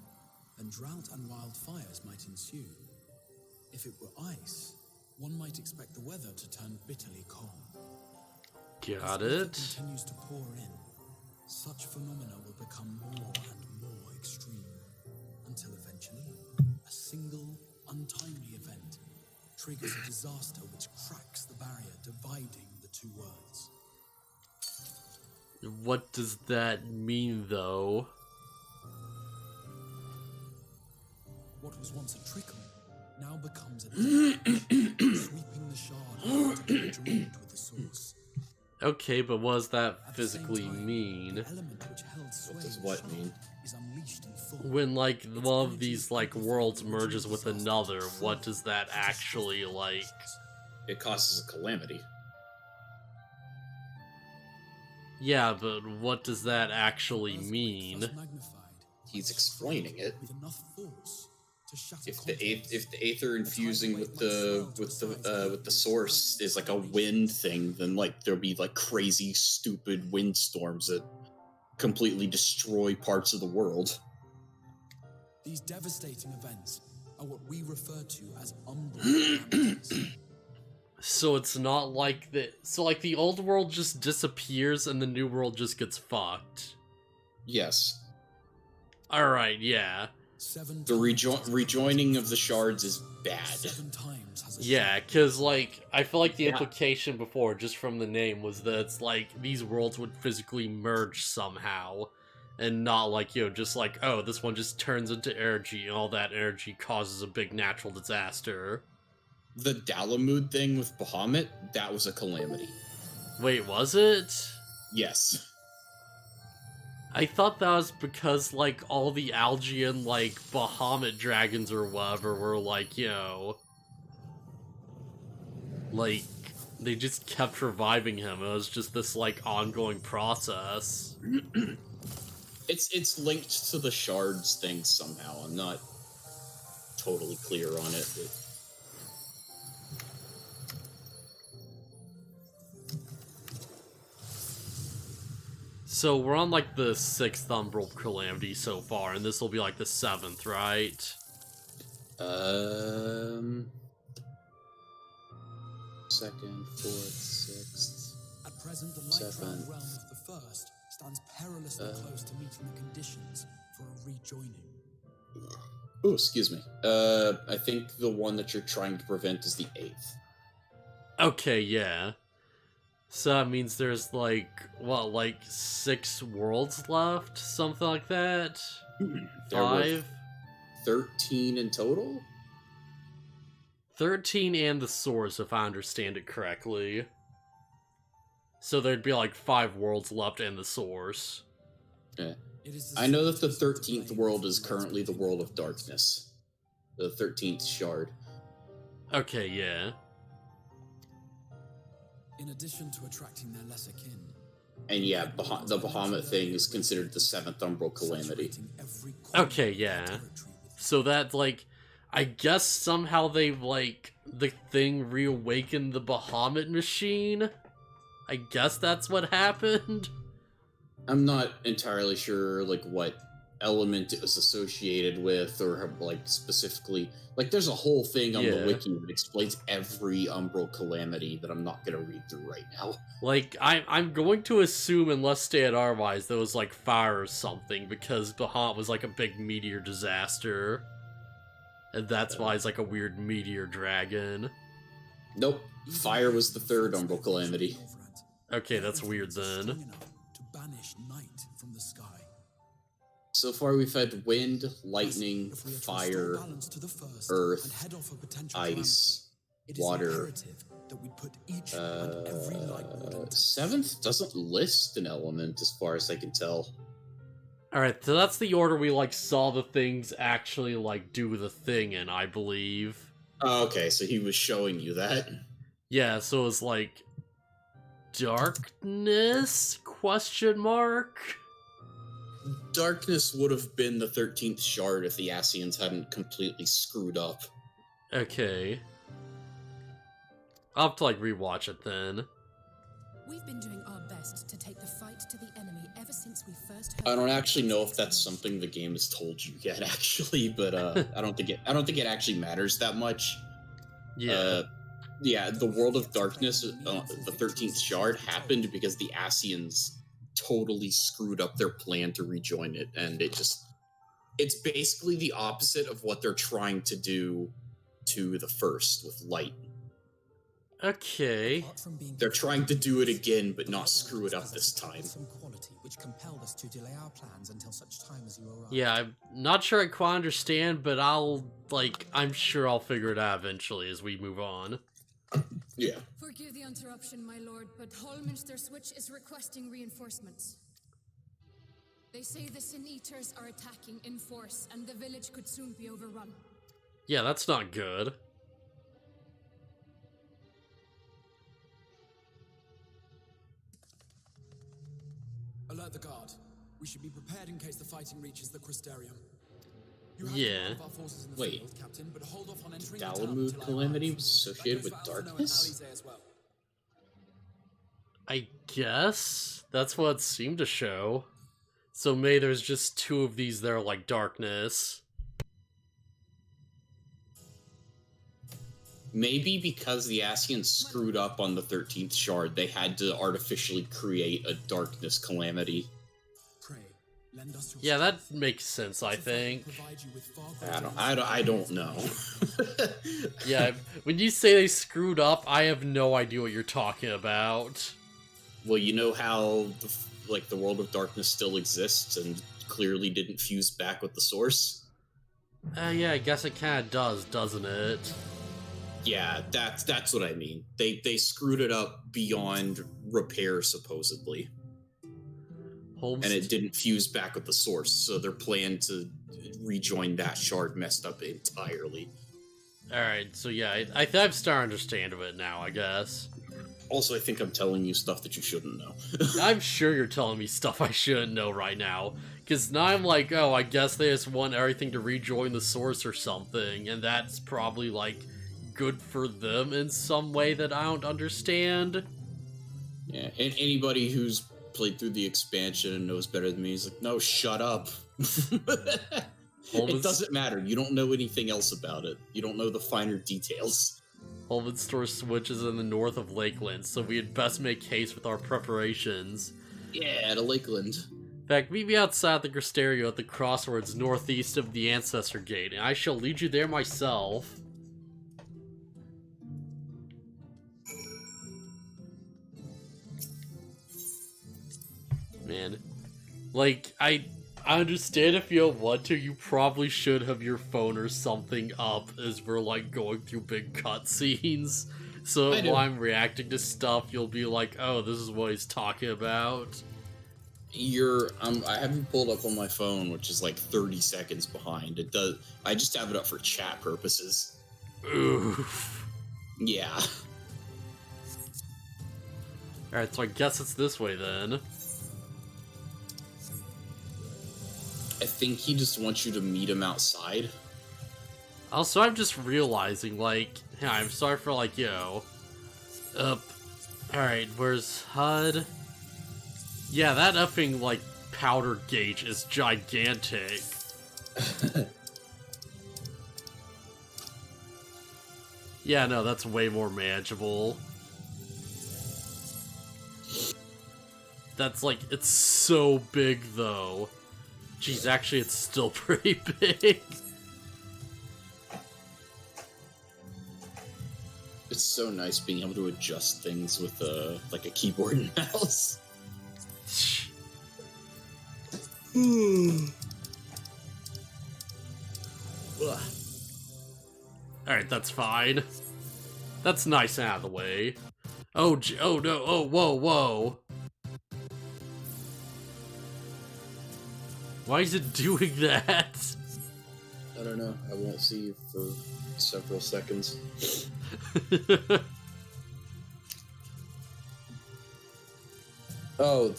S3: then drought and wildfires might ensue. If it were ice, one might expect the weather to turn bitterly cold.
S1: Got
S3: As ether
S1: it.
S3: continues to pour in, such phenomena will become more and more extreme, until eventually, a single, untimely event triggers a disaster which cracks the barrier dividing the two worlds.
S1: What does that mean, though?
S3: What was once a trickle now becomes a sweeping the shard to be joined with the source.
S1: Okay, but what does that
S3: At the same
S1: physically
S3: time,
S1: mean?
S3: the element which held sway
S2: What does
S3: in
S2: what
S3: the
S2: mean?
S3: shard is unleashed in full.
S1: When, like, one of these, like, worlds merges with another, what does that actually, like...
S2: It causes a calamity.
S1: Yeah, but what does that actually mean?
S3: Thus magnified,
S2: He's explaining it.
S3: with enough force to shatter
S2: If the
S3: continents.
S2: aether infusing with the source is like a wind thing, then like there'll be like crazy stupid windstorms that completely destroy parts of the world.
S3: These devastating events are what we refer to as umbral calamities.
S1: So it's not like the... So, like, the old world just disappears and the new world just gets fucked.
S2: Yes.
S1: Alright, yeah.
S2: The rejoining of the shards is bad.
S3: 7 times has a
S1: Yeah, because, like, I feel like the implication before, just from the name, was that it's like these worlds would physically merge somehow. And not like, you know, just like, oh, this one just turns into energy and all that energy causes a big natural disaster.
S2: The Dalamud thing with Bahamut, that was a calamity.
S1: Wait, was it?
S2: Yes.
S1: I thought that was because, like, all the Algian, like, Bahamut dragons or whatever were, like, you know... Like, they just kept reviving him. It was just this, like, ongoing process.
S2: It's linked to the shards thing somehow. I'm not totally clear on it, but...
S1: So we're on like the 6th Umbral Calamity so far, and this will be like the 7th, right?
S2: Second, 4th, 6th.
S3: At present, the
S2: Seven.
S3: Lightwarden realm of the First stands perilously close to meeting the conditions for a rejoining.
S2: Oh, excuse me. I think the one that you're trying to prevent is the 8th.
S1: Okay, yeah. So that means there's like, what, like 6 worlds left? Something like that?
S2: There were
S1: 5?
S2: 13 in total?
S1: 13 and the source, if I understand it correctly. So there'd be like 5 worlds left and the source.
S2: Yeah. I know that the 13th world is currently the World of Darkness. The 13th Shard.
S1: Okay, yeah.
S3: In addition to attracting their lesser kin.
S2: And yeah, the Bahamut thing is considered the 7th Umbral Calamity.
S1: Okay, yeah. So that, like, I guess somehow they've, like, the thing reawakened the Bahamut machine? I guess that's what happened?
S2: I'm not entirely sure, like, what element it was associated with, or, like, specifically... Like, there's a whole thing on the wiki that explains every Umbral Calamity that I'm not going to read through right now.
S1: Like, I'm going to assume, unless stated otherwise, there was, like, fire or something, because Bahamut was, like, a big meteor disaster. And that's why it's, like, a weird meteor dragon.
S2: Nope. Fire was the 3rd Umbral Calamity.
S1: Okay, that's weird then.
S3: To banish night from the sky.
S2: So far we've had wind, lightning, fire, earth, ice, water. 7th doesn't list an element as far as I can tell.
S1: Alright, so that's the order we, like, saw the things actually, like, do the thing in, I believe.
S2: Oh, okay, so he was showing you that.
S1: Yeah, so it was, like, darkness? Question mark?
S2: Darkness would have been the 13th Shard if the Ascians hadn't completely screwed up.
S1: Okay. I'll have to, like, rewatch it then.
S4: We've been doing our best to take the fight to the enemy ever since we first heard.
S2: I don't actually know if that's something the game has told you yet, actually, but I don't think it actually matters that much.
S1: Yeah.
S2: Yeah, the World of Darkness, the 13th Shard, happened because the Ascians totally screwed up their plan to rejoin it, and it's basically the opposite of what they're trying to do to the first with light.
S1: Okay.
S2: They're trying to do it again, but not screw it up this time.
S1: Yeah, I'm not sure I quite understand, but I'm sure I'll figure it out eventually as we move on.
S2: Yeah.
S6: Forgive the interruption, my lord, but Hallminster Switch is requesting reinforcements. They say the Sin Eaters are attacking in force, and the village could soon be overrun.
S1: Yeah, that's not good.
S3: Alert the guard. We should be prepared in case the fighting reaches the Crystarium.
S1: Yeah.
S2: Wait. Dalamud Calamity was associated with darkness?
S1: I guess that's what it seemed to show. So maybe there's just 2 of these that are like darkness.
S2: Maybe because the Ascians screwed up on the 13th Shard, they had to artificially create a darkness calamity.
S1: Yeah, that makes sense, I think.
S2: I don't know.
S1: Yeah, when you say they screwed up, I have no idea what you're talking about.
S2: Well, you know how, the World of Darkness still exists and clearly didn't fuse back with the source?
S1: Yeah, I guess it kind of does, doesn't it?
S2: Yeah, that's what I mean. They screwed it up beyond repair, supposedly. And it didn't fuse back with the source, so their plan to rejoin that shard messed up entirely.
S1: Alright, so yeah, I'm starting to understand it now, I guess.
S2: Also, I think I'm telling you stuff that you shouldn't know.
S1: I'm sure you're telling me stuff I shouldn't know right now. Because now I'm like, oh, I guess they just want everything to rejoin the source or something, and that's probably, like, good for them in some way that I don't understand.
S2: Yeah, and anybody who's played through the expansion and knows better than me. He's like, no, shut up. It doesn't matter. You don't know anything else about it. You don't know the finer details.
S1: Holman's store switches in the north of Lakeland, so we had best make haste with our preparations.
S2: Yeah, to Lakeland.
S1: In fact, meet me outside the Gristerio at the crossroads northeast of the Ancestor Gate, and I shall lead you there myself. Man. Like, I understand if you don't want to, you probably should have your phone or something up as we're, like, going through big cutscenes. So while I'm reacting to stuff, you'll be like, oh, this is what he's talking about.
S2: I have you pulled up on my phone, which is like 30 seconds behind. It does. I just have it up for chat purposes.
S1: Oof.
S2: Yeah.
S1: Alright, so I guess it's this way then.
S2: I think he just wants you to meet him outside.
S1: Also, I'm just realizing, like, yeah, I'm sorry for, like, alright, where's HUD? Yeah, that effing, like, powder gauge is gigantic. Yeah, no, that's way more manageable. That's, like, it's so big, though. Geez, actually, it's still pretty big.
S2: It's so nice being able to adjust things with, like a keyboard and mouse.
S1: Alright, that's fine. That's nice and out of the way. Oh, oh no, oh, whoa, whoa. Why is it doing that?
S2: I don't know. I won't see you for several seconds. Oh,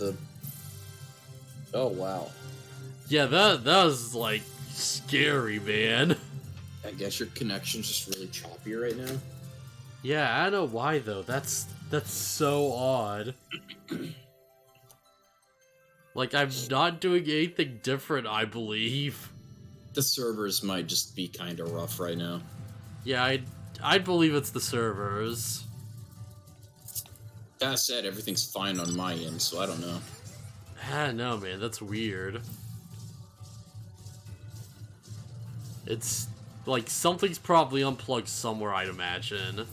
S2: wow.
S1: Yeah, that was, like, scary, man.
S2: I guess your connection's just really choppy right now.
S1: Yeah, I don't know why, though. That's so odd. Like, I'm not doing anything different, I believe.
S2: The servers might just be kind of rough right now.
S1: Yeah, I'd believe it's the servers.
S2: That said, everything's fine on my end, so I don't know.
S1: I don't know, man. That's weird. It's, like, something's probably unplugged somewhere, I'd imagine.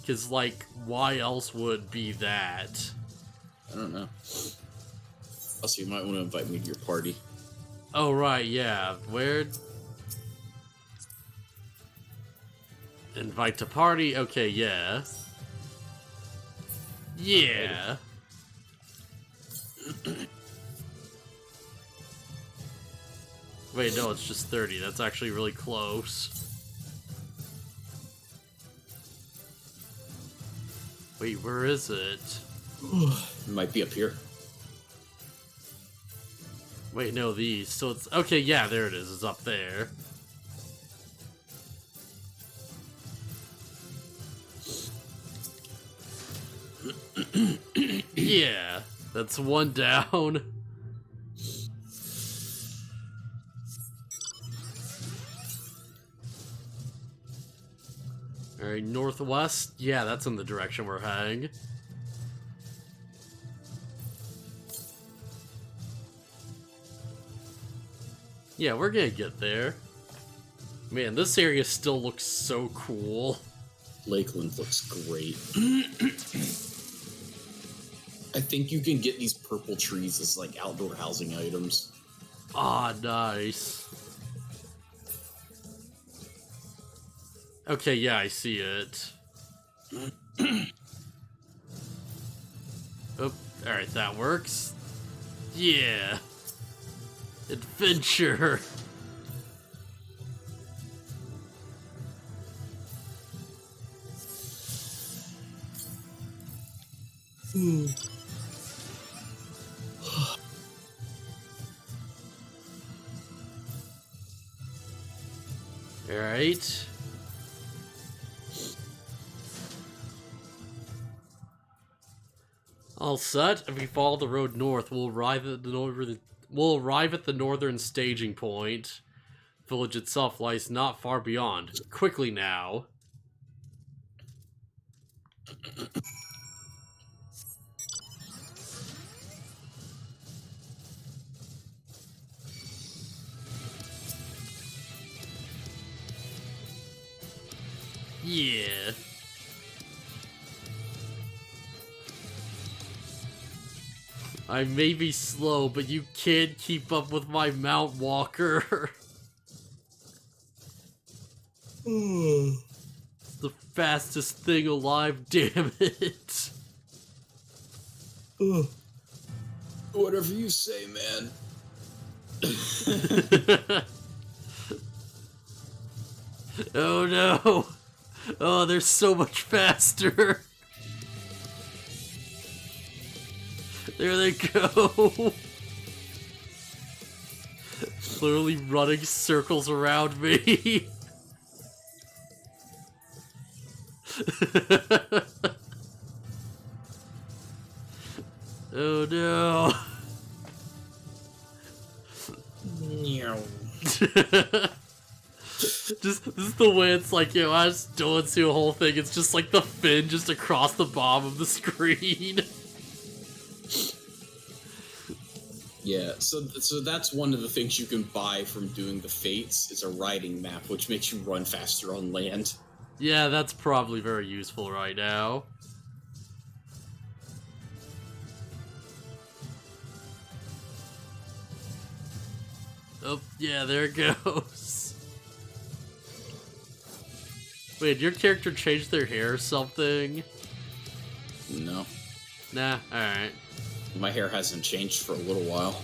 S1: Because, like, why else would be that?
S2: I don't know. Also, you might want to invite me to your party.
S1: Oh, right, yeah. Where? Invite to party? Okay, yeah. Yeah. Wait, no, it's just 30. That's actually really close. Wait, where is it?
S2: It might be up here.
S1: Wait, no, these. So it's... Okay, yeah, there it is. It's up there. Yeah, that's one down. Alright, northwest? Yeah, that's in the direction we're heading. Yeah, we're gonna get there. Man, this area still looks so cool.
S2: Lakeland looks great. I think you can get these purple trees as, like, outdoor housing items.
S1: Ah, nice. Okay, yeah, I see it. Oh, alright, that works. Yeah. Adventure. Alright. All set. If we follow the road north, we'll arrive at the northern staging point. Village itself lies not far beyond. Quickly now. Yeah. I may be slow, but you can't keep up with my Mount Walker. It's the fastest thing alive, damn it.
S2: Whatever you say, man.
S1: Oh no. Oh, they're so much faster. There they go. Literally running circles around me. Oh no. Just, this is the way it's like, you know, I just don't see the whole thing. It's just like the fin just across the bottom of the screen.
S2: Yeah, so that's one of the things you can buy from doing the Fates, is a riding map, which makes you run faster on land.
S1: Yeah, that's probably very useful right now. Oh, yeah, there it goes. Wait, did your character change their hair or something?
S2: No.
S1: Nah, alright.
S2: My hair hasn't changed for a little while.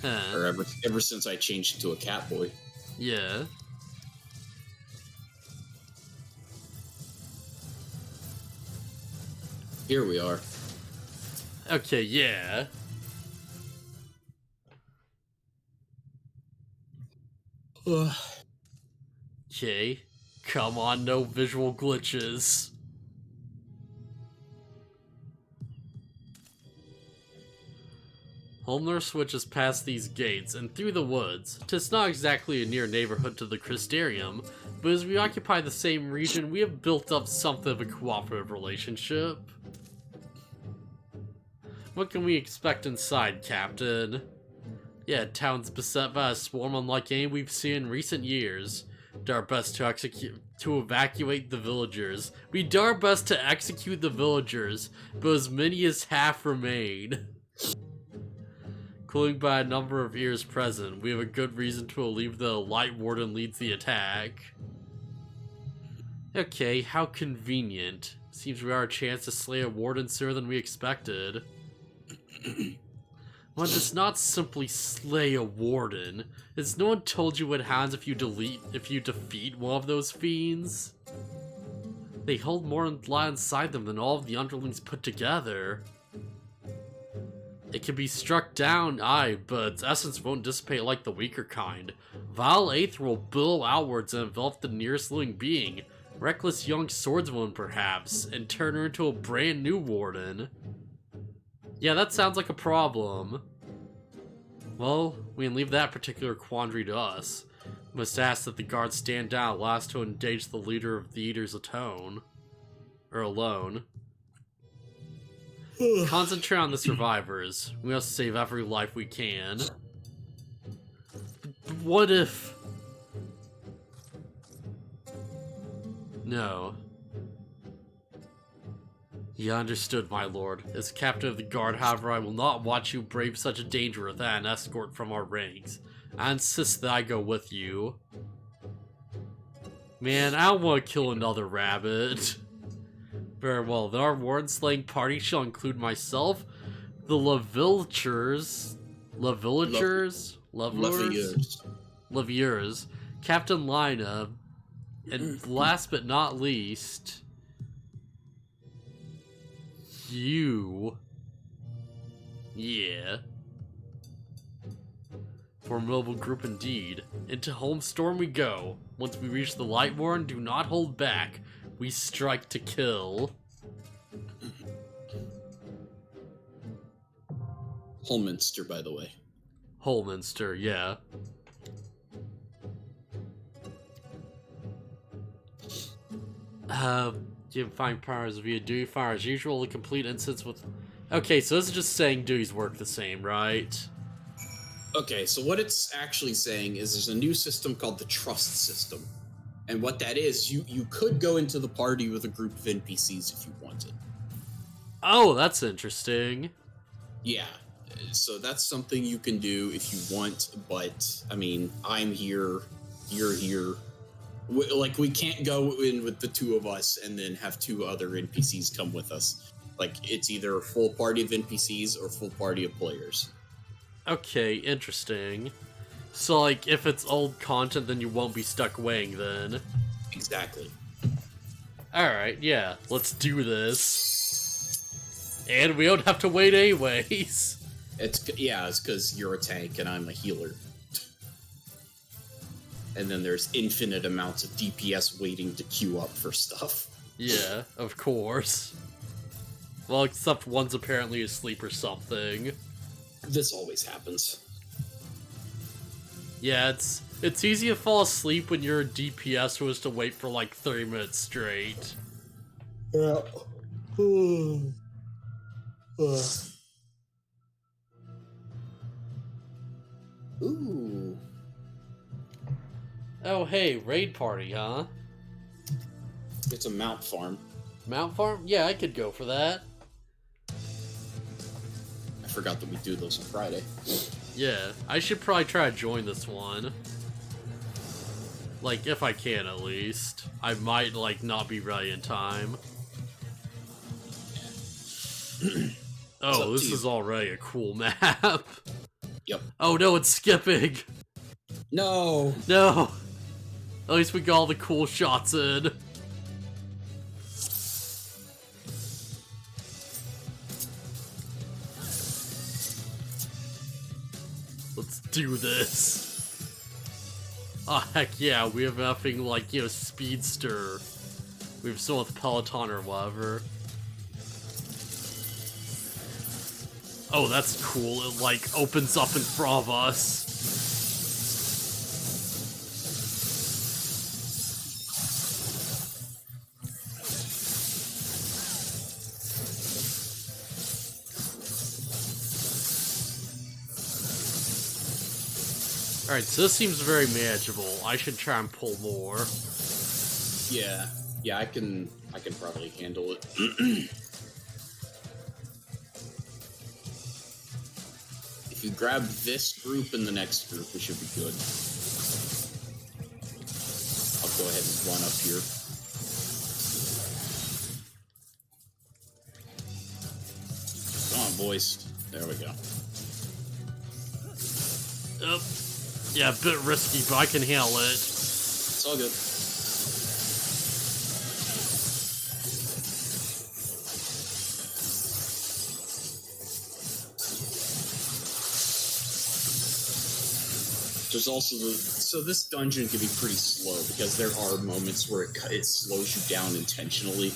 S1: Huh.
S2: Or ever since I changed to a cat boy.
S1: Yeah.
S2: Here we are.
S1: Okay, yeah. Okay. Come on, no visual glitches. Holmner switches past these gates and through the woods. 'Tis not exactly a near neighborhood to the Crystarium, but as we occupy the same region, we have built up something of a cooperative relationship. What can we expect inside, Captain? Yeah, town's beset by a swarm unlike any we've seen in recent years. Do our best to evacuate the villagers. We do our best to execute the villagers, but as many as half remain. Cooling by a number of ears present, we have a good reason to believe the Lightwarden leads the attack. Okay, how convenient. Seems we are a chance to slay a warden sooner than we expected. One does not simply slay a warden. Has no one told you what happens if you defeat one of those fiends? They hold more lie inside them than all of the underlings put together. It can be struck down, aye, but its essence won't dissipate like the weaker kind. Vile aether will billow outwards and envelop the nearest living being, reckless young swordswoman perhaps, and turn her into a brand new warden. Yeah, that sounds like a problem. Well, we can leave that particular quandary to us. Must ask that the guards stand down at last to engage the leader of the Eaters alone. Concentrate on the survivors. We must save every life we can. But what if... No. You understood, my lord. As captain of the guard, however, I will not watch you brave such a danger without an escort from our ranks. I insist that I go with you. Man, I don't want to kill another rabbit. Very well, then our warden slaying party shall include myself, the Lavillers, Captain Lina, and last but not least, you. Yeah. Formidable group indeed. Into Homestorm we go. Once we reach the Lightwarden, do not hold back. We strike to kill.
S2: Holminster, by the way.
S1: Holminster, yeah. You find powers via Dewey Fire as usual. The complete instance with... Okay, so this is just saying Dewey's work the same, right?
S2: Okay, so what it's actually saying is there's a new system called the Trust System. And what that is, you could go into the party with a group of NPCs if you wanted.
S1: Oh, that's interesting.
S2: Yeah, so that's something you can do if you want, but, I mean, I'm here, you're here. We can't go in with the two of us and then have two other NPCs come with us. Like, it's either a full party of NPCs or full party of players.
S1: Okay, interesting. So, like, if it's old content, then you won't be stuck weighing then.
S2: Exactly.
S1: Alright, yeah, let's do this. And we don't have to wait anyways.
S2: It's because you're a tank and I'm a healer. And then there's infinite amounts of DPS waiting to queue up for stuff.
S1: Yeah, of course. Well, except one's apparently asleep or something.
S2: This always happens.
S1: Yeah, it's easy to fall asleep when you're a DPS who has to wait for like 30 minutes straight.
S2: Yeah. Ooh.
S1: Oh, hey, raid party, huh?
S2: It's a mount farm.
S1: Mount farm? Yeah, I could go for that.
S2: I forgot that we do those on Friday.
S1: Yeah, I should probably try to join this one. Like, if I can, at least. I might, like, not be ready in time. Oh, this is already a cool map.
S2: Yep.
S1: Oh no, it's skipping!
S2: No!
S1: No! At least we got all the cool shots in. Let's do this. Oh, heck yeah, we have nothing like, you know, speedster. We have someone with Peloton or whatever. Oh, that's cool. It, like, opens up in front of us. Alright, so this seems very manageable. I should try and pull more.
S2: Yeah. Yeah, I can probably handle it. If you grab this group and the next group, we should be good. I'll go ahead and run up here. Come on, boys. There we go.
S1: Yeah, a bit risky, but I can handle it.
S2: It's all good. There's also so this dungeon can be pretty slow because there are moments where it slows you down intentionally.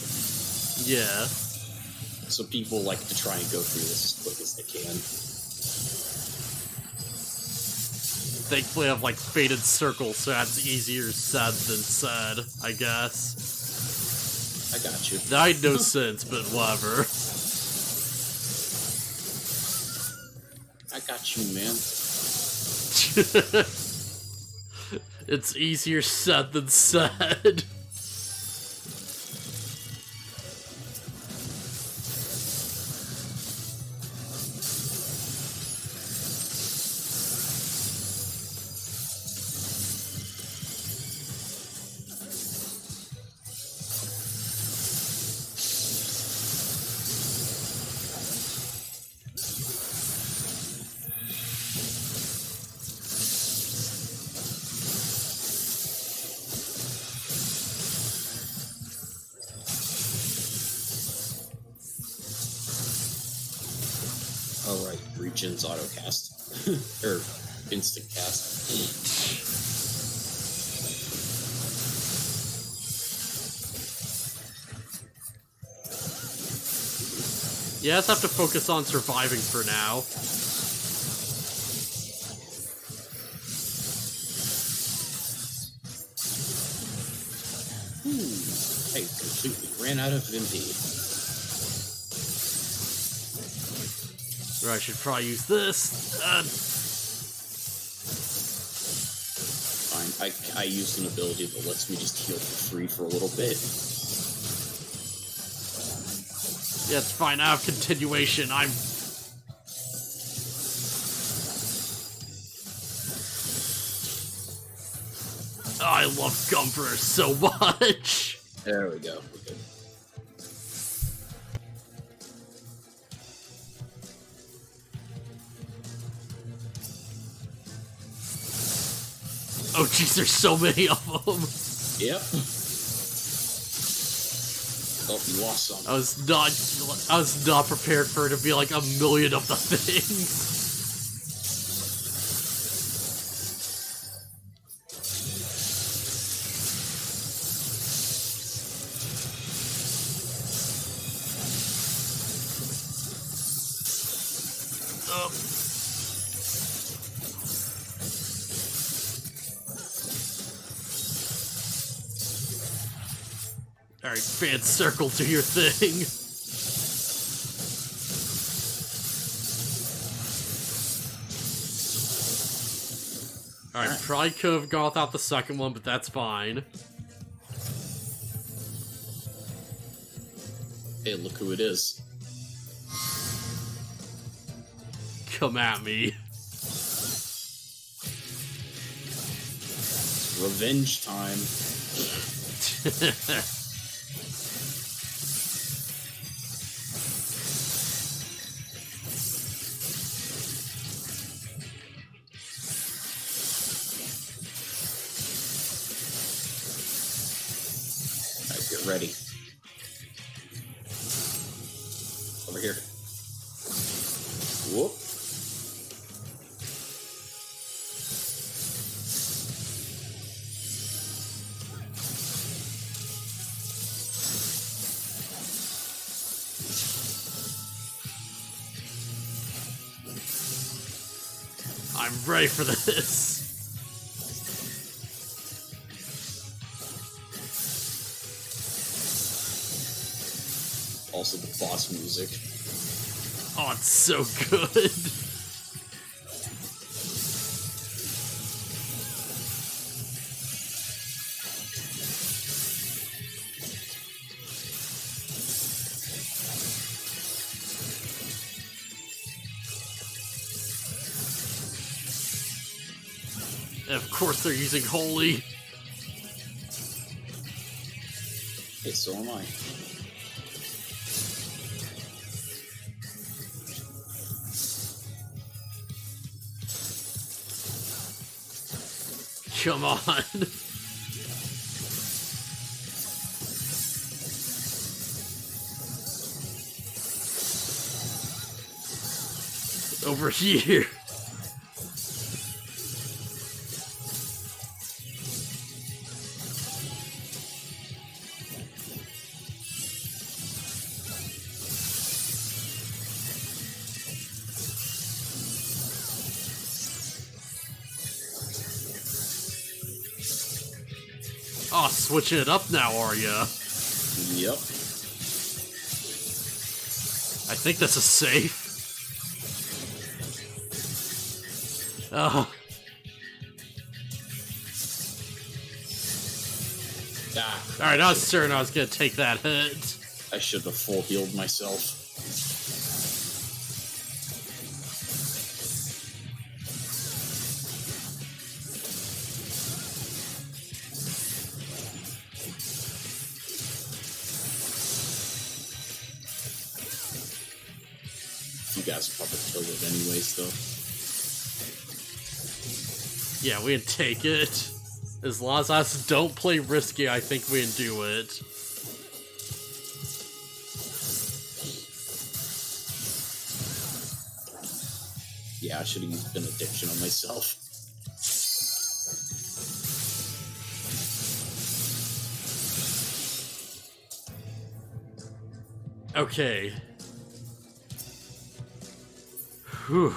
S1: Yeah.
S2: So people like to try and go through this as quick as they can.
S1: Thankfully I have like faded circles, so that's easier said than said, I guess.
S2: I got you.
S1: That made no sense, but whatever.
S2: I got you, man.
S1: It's easier said than said.
S2: Alright, Regen's autocast. Or instant cast.
S1: Yeah, I just have to focus on surviving for now.
S2: Hey, completely ran out of MP.
S1: Or I should probably use this.
S2: Fine. I used an ability that lets me just heal for free for a little bit.
S1: Yeah, it's fine. I have continuation. I love Gumper so much.
S2: There we go. We're good.
S1: Oh jeez, there's so many of them.
S2: Yep. Oh, you lost some.
S1: I was not prepared for it to be like a million of the things. Alright, fan circle, do your thing. Alright, probably could have gone without the second one, but that's fine.
S2: Hey, look who it is.
S1: Come at me.
S2: Revenge time. Alright, get ready. Over here. Whoop.
S1: I'm ready for this.
S2: Also the boss music.
S1: Oh, it's so good. And of course they're using Holy.
S2: Hey, so am I.
S1: Come on. Over here. Oh, switching it up now, are ya?
S2: Yep.
S1: I think this is safe. Oh.
S2: Ah,
S1: Alright, I was certain I was gonna take that hit.
S2: I should have full healed myself. You guys will probably kill it anyways, though.
S1: Yeah, we can take it. As long as us don't play risky, I think we can do it.
S2: Yeah, I should have used Benediction on myself.
S1: Okay. Whew.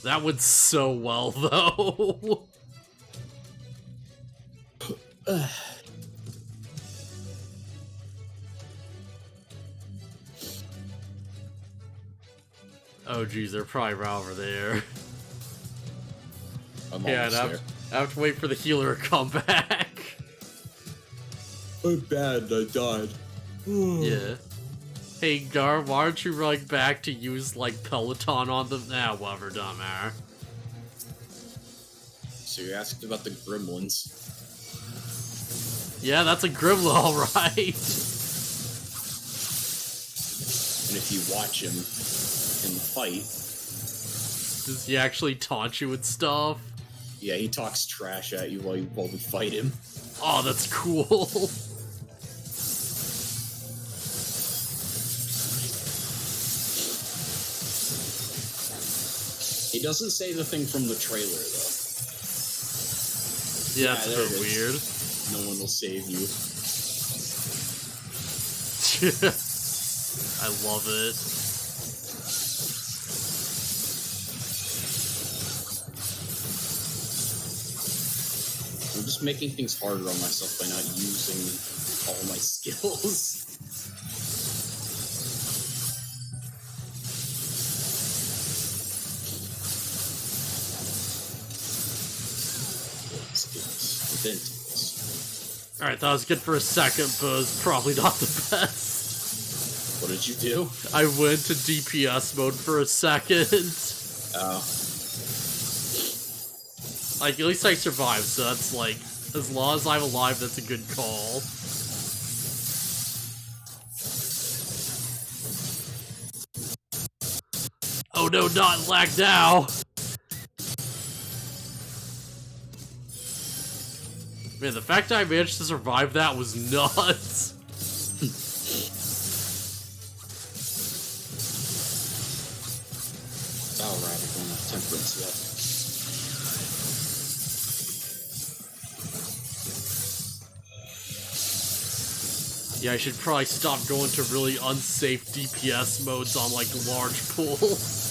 S1: That went so well, though. Oh, geez, they're probably right over there.
S2: I'm
S1: Yeah,
S2: almost there.
S1: I have to wait for the healer to come back.
S2: I'm bad, I died.
S1: Yeah. Hey, Gar, why don't you run back to use, like, Peloton on them? Nah, whatever, don't matter.
S2: So you asked about the gremlins.
S1: Yeah, that's a gremlin, alright.
S2: And if you watch him in the fight...
S1: Does he actually taunt you and stuff?
S2: Yeah, he talks trash at you while we fight him.
S1: Oh, that's cool.
S2: He doesn't say the thing from the trailer, though.
S1: Yeah, that's a
S2: there
S1: bit
S2: it
S1: weird.
S2: No one will save you.
S1: I love it.
S2: I'm just making things harder on myself by not using all my skills.
S1: Alright, that was good for a second, but it's probably not the best.
S2: What did you do?
S1: I went to DPS mode for a second.
S2: Oh.
S1: Like, at least I survived, so that's like, as long as I'm alive, that's a good call. Oh no, not lag now! Man, the fact that I managed to survive that was nuts.
S2: Alright, I don't have temperance yet.
S1: Yeah, I should probably stop going to really unsafe DPS modes on, like, large pools.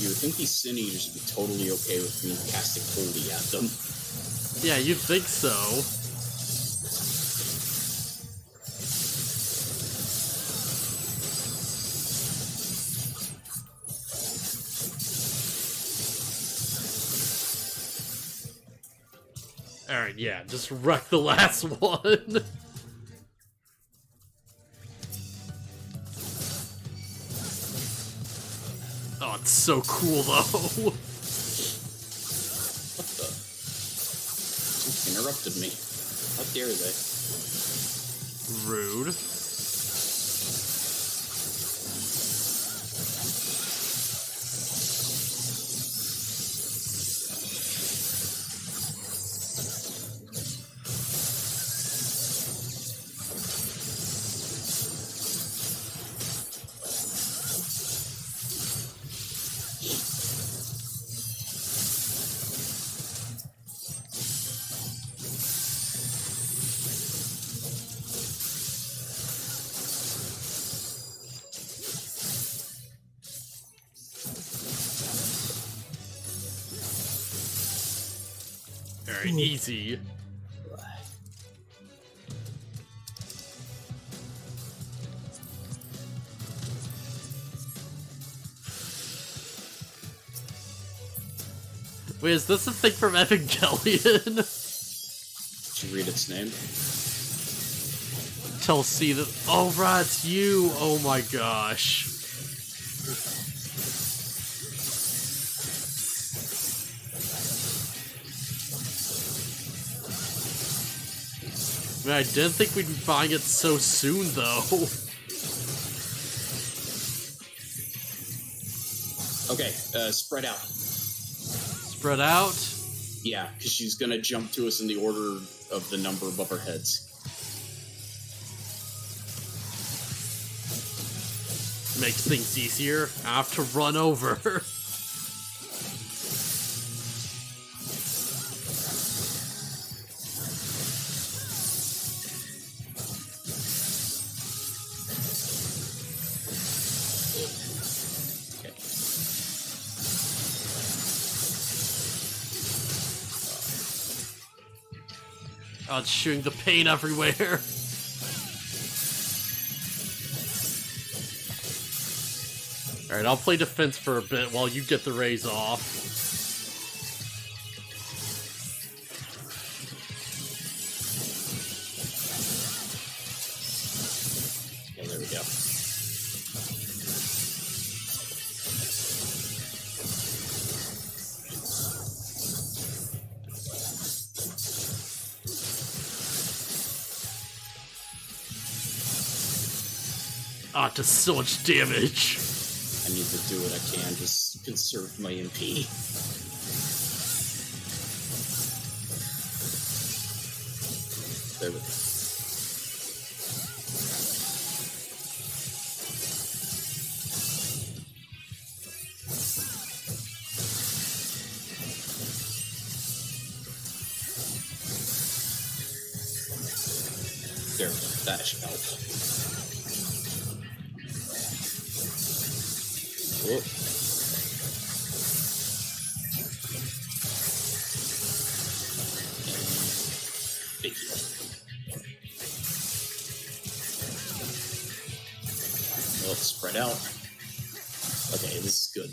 S2: You would think these Sin Eaters would be totally okay with me casting Holy at them.
S1: Yeah, you'd think so. Alright, yeah, just wreck the last one. Oh, it's so cool, though.
S2: What the? Interrupted me. How dare they?
S1: Rude. Very easy. Wait, is this the thing from Evangelion?
S2: Did you read its name?
S1: Tell C that. Oh, right, it's you. Oh my gosh. Man, I didn't think we'd be buying it so soon, though.
S2: Okay, spread out.
S1: Spread out?
S2: Yeah, because she's gonna jump to us in the order of the number above our heads.
S1: makes things easier. I have to run over. Oh, it's shooting the paint everywhere. Alright, I'll play defense for a bit while you get the raise off.
S2: Yeah, there we go.
S1: Ah, it does so much damage.
S2: I need to do what I can to conserve my MP. There we go. There we go. That should help. Whoop. Big heal. Well, spread out. Okay, this is good.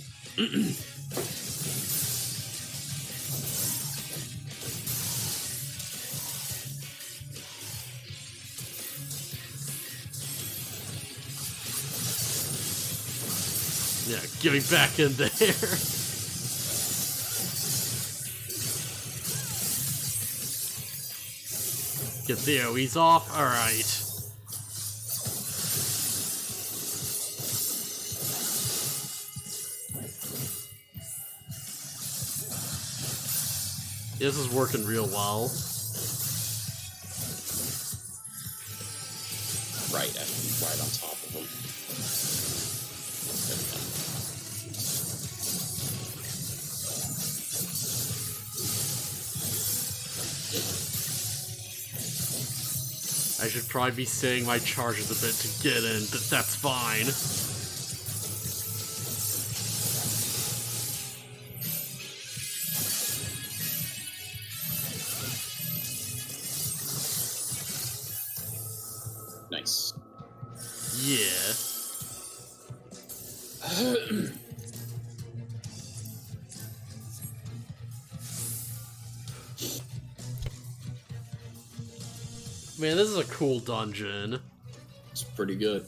S1: Yeah, get me back in there. Get the AoEs off. Alright. This is working real well.
S2: Right, I can be right on top of him. There we go.
S1: I should probably be saving my charges a bit to get in, but that's fine.
S2: Nice.
S1: Yeah. Man, this is a cool dungeon.
S2: It's pretty good.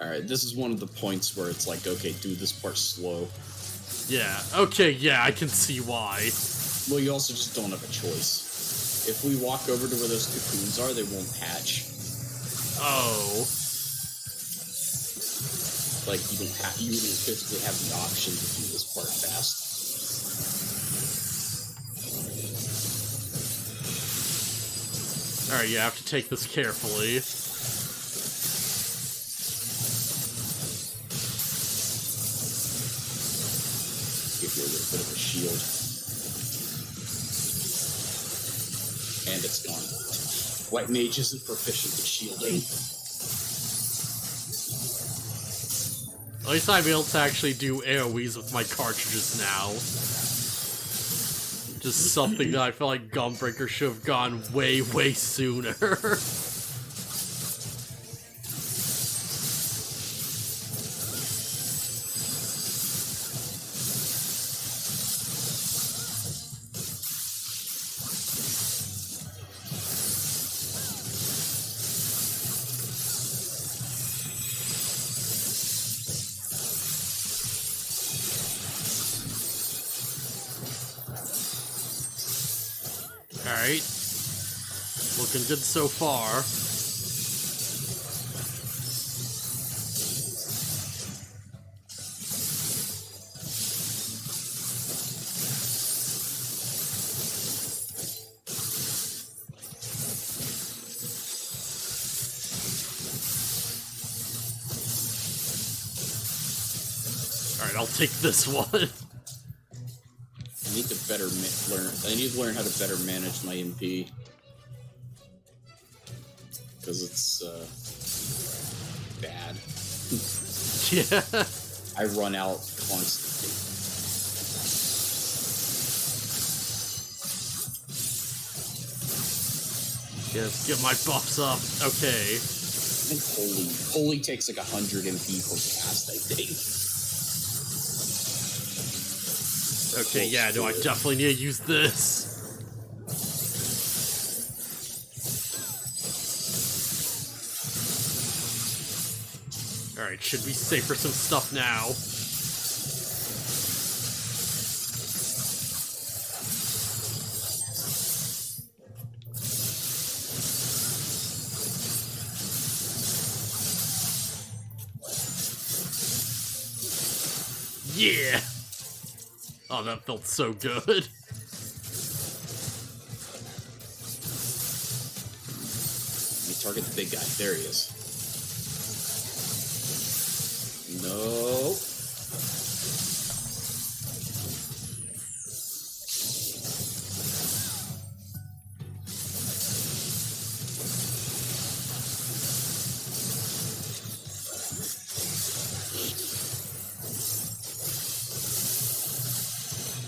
S2: Alright, this is one of the points where it's like, okay, do this part slow.
S1: Yeah, okay, yeah, I can see why.
S2: Well, you also just don't have a choice. If we walk over to where those cocoons are, they won't hatch.
S1: Oh.
S2: Like, you wouldn't physically have the option to do this part fast.
S1: Alright, you have to take this carefully.
S2: Give you a little bit of a shield. And it's gone. White Mage isn't proficient at shielding.
S1: At least I'm able to actually do AoEs with my cartridges now. Just something that I feel like Gunbreaker should have gone way, way sooner. Alright. Looking good so far. Alright, I'll take this one.
S2: I need to better learn. I need to learn how to better manage my MP. Because it's bad.
S1: Yeah.
S2: I run out constantly.
S1: Yes, get my buffs up. Okay.
S2: I think Holy takes like 100 MP per cast, I think.
S1: Okay, yeah, no, I definitely need to use this. Alright, should be safe for some stuff now. Yeah! Oh, that felt so good.
S2: Let me target the big guy. There he is. No.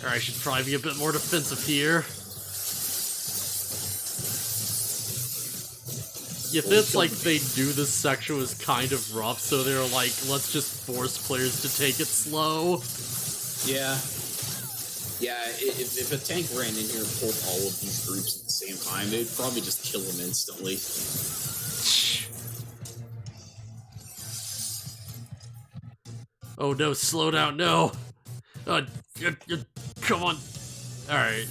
S1: Alright, I should probably be a bit more defensive here. You think it's like they knew this section was kind of rough, so they were like, let's just force players to take it slow.
S2: Yeah. Yeah, if a tank ran in here and pulled all of these groups at the same time, they'd probably just kill them instantly.
S1: Oh no, slow down, no! Come on! Alright.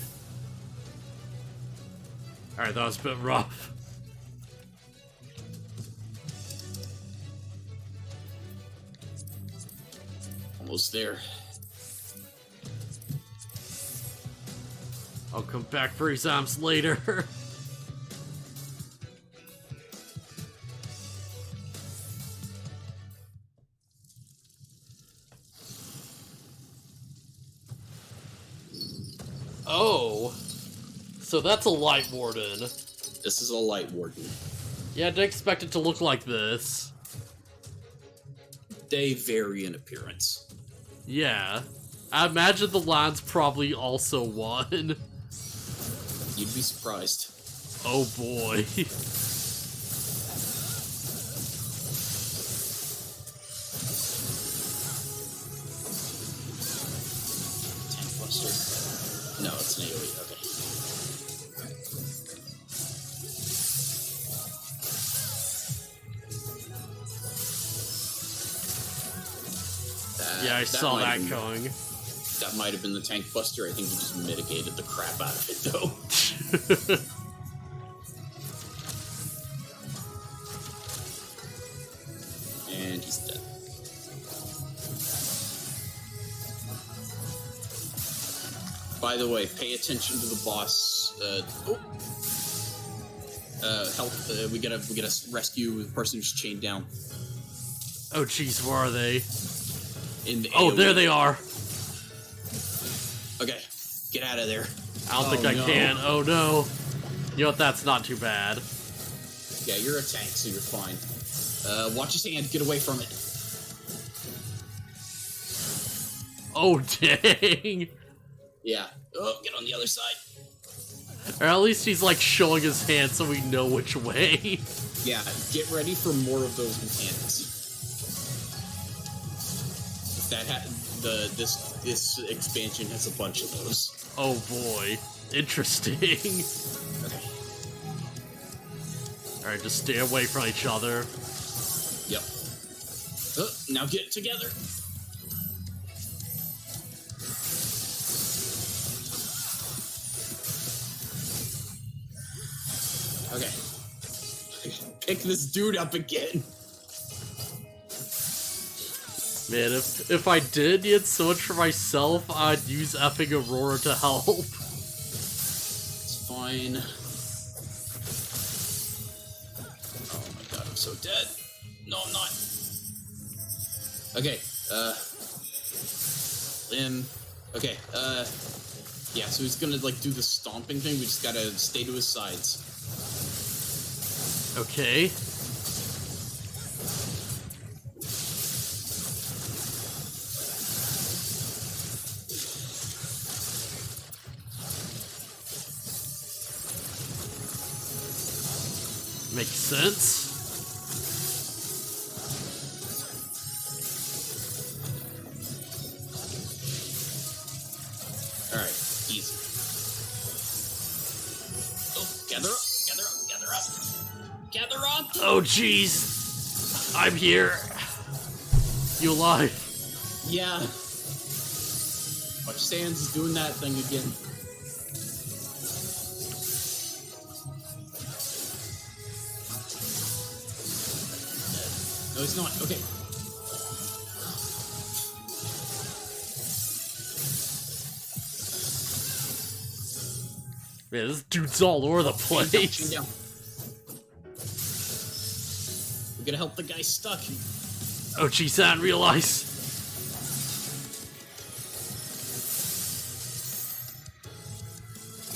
S1: Alright, that was a bit rough.
S2: Almost there.
S1: I'll come back for exams later. Oh, so that's a Lightwarden.
S2: This is a Lightwarden.
S1: Yeah, I didn't expect it to look like this.
S2: They vary in appearance.
S1: Yeah. I imagine the land's probably also one.
S2: You'd be surprised.
S1: Oh boy.
S2: Tank Buster. No, it's an AoE. Okay.
S1: Yeah, I saw that
S2: might have
S1: going.
S2: been- That might have been the Tank Buster. I think he just mitigated the crap out of it, though. And he's dead. By the way, pay attention to the boss. Help! We gotta rescue the person who's chained down.
S1: Oh jeez, where are they?
S2: In the
S1: Oh,
S2: AoE.
S1: there they are.
S2: Okay, get out of there.
S1: I don't think I can. Oh no. You know what? That's not too bad.
S2: Yeah, you're a tank, so you're fine. Watch his hand. Get away from it.
S1: Oh dang.
S2: Yeah. Oh, get on the other side.
S1: Or at least he's like showing his hand so we know which way.
S2: Yeah, get ready for more of those mechanics. This expansion has a bunch of those.
S1: Oh boy. Interesting.
S2: Okay.
S1: Alright, just stay away from each other.
S2: Yep. Now get it together. Okay. Pick this dude up again.
S1: Man, if I did need so much for myself, I'd use effing Aurora to help.
S2: It's fine. Oh my god, I'm so dead. No, I'm not. Okay, in. Okay, yeah, so he's gonna, like, do the stomping thing. We just gotta stay to his sides.
S1: Okay. Makes sense.
S2: Alright, easy. Oh, gather up, gather up, gather up. Gather up!
S1: Oh, jeez. I'm here. You alive?
S2: Yeah. Watch Sans is doing that thing again. No, he's not. Okay.
S1: Man, this dude's all over the place.
S2: Chain down. We gotta help the guy stuck.
S1: Oh, jeez, I didn't realize.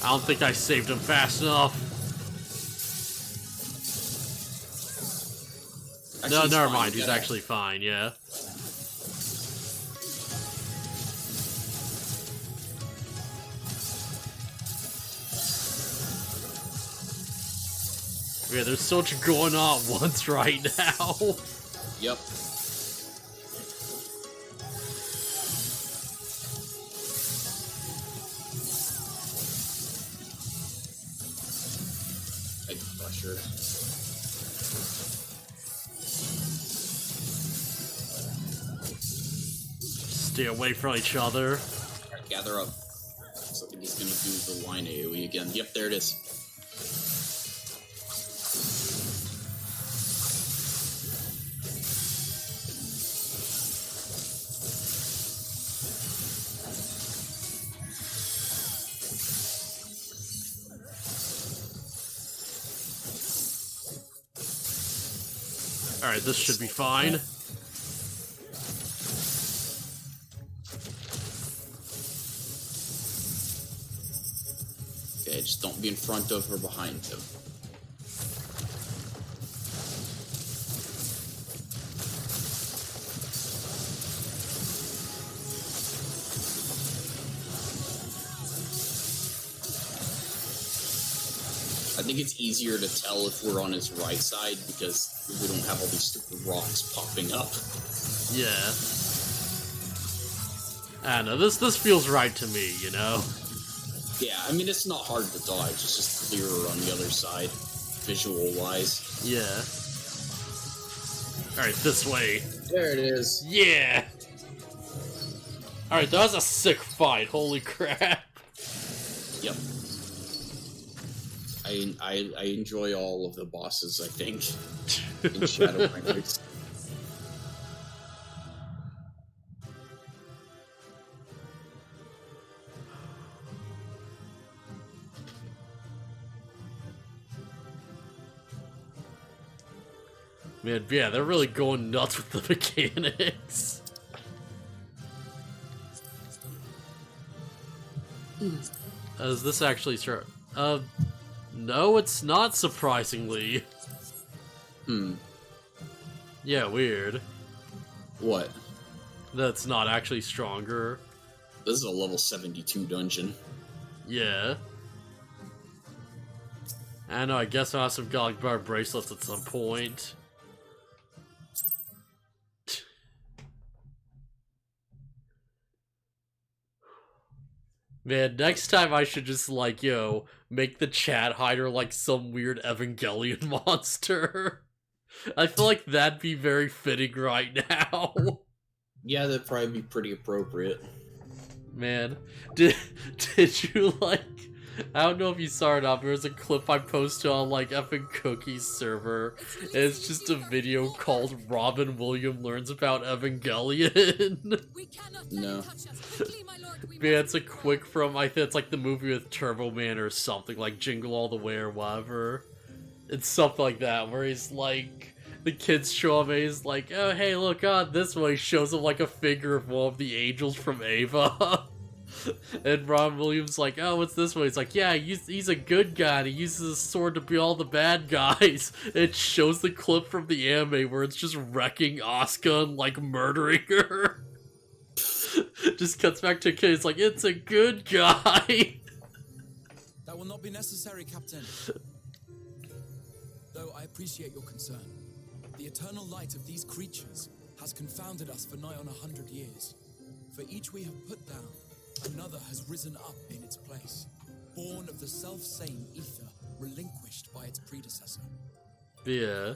S1: I don't think I saved him fast enough.
S2: Actually,
S1: No,
S2: he's
S1: never
S2: fine.
S1: mind.
S2: We
S1: He's
S2: gotta-
S1: actually fine, yeah. Yeah, there's so much going on at once right now.
S2: Yep. Egg crusher.
S1: Stay away from each other.
S2: Alright, gather up. So I think he's gonna do the line AoE again. Yep, there it is.
S1: Alright, this should be fine.
S2: Okay, just don't be in front of or behind him. I think it's easier to tell if we're on his right side because we don't have all these stupid rocks popping up.
S1: Yeah. I don't know, this feels right to me, you know?
S2: Yeah, I mean, it's not hard to dodge, it's just clearer on the other side, visual-wise.
S1: Yeah. Alright, this way.
S2: There it is.
S1: Yeah! Alright, that was a sick fight, holy crap.
S2: Yep. I enjoy all of the bosses, I think, in Shadowbringers.
S1: Man, yeah, they're really going nuts with the mechanics. Does this actually start? No, it's not, surprisingly. Yeah, weird.
S2: What?
S1: That's not actually stronger.
S2: This is a level 72 dungeon.
S1: Yeah. I know, I guess I'll have some God's Bar bracelets at some point. Man, next time I should just, like, yo, make the chat hider like some weird Evangelion monster. I feel like that'd be very fitting right now.
S2: Yeah, that'd probably be pretty appropriate.
S1: Man, did you, like, I don't know if you saw it up, there's a clip I posted on, like, FF's server, and it's just a video called Robin Williams Learns About Evangelion.
S2: No.
S1: Man, it's a quick from, I think it's like the movie with Turbo Man or something, like Jingle All the Way or whatever. It's something like that, where he's like, The kids show him, and he's like, oh, hey, look on this way. Shows him, like, a figure of one of the angels from Ava. And Ron Williams like, oh, what's this way? He's like, yeah, he's a good guy, and he uses his sword to beat all the bad guys. It shows the clip from the anime where it's just wrecking Asuka and, like, murdering her. Just cuts back to a kid, it's like, it's a good guy.
S3: That will not be necessary, Captain. Though I appreciate your concern. The eternal light of these creatures has confounded us for nigh on 100 years. For each we have put down, another has risen up in its place, born of the self-same ether relinquished by its predecessor.
S1: Yeah.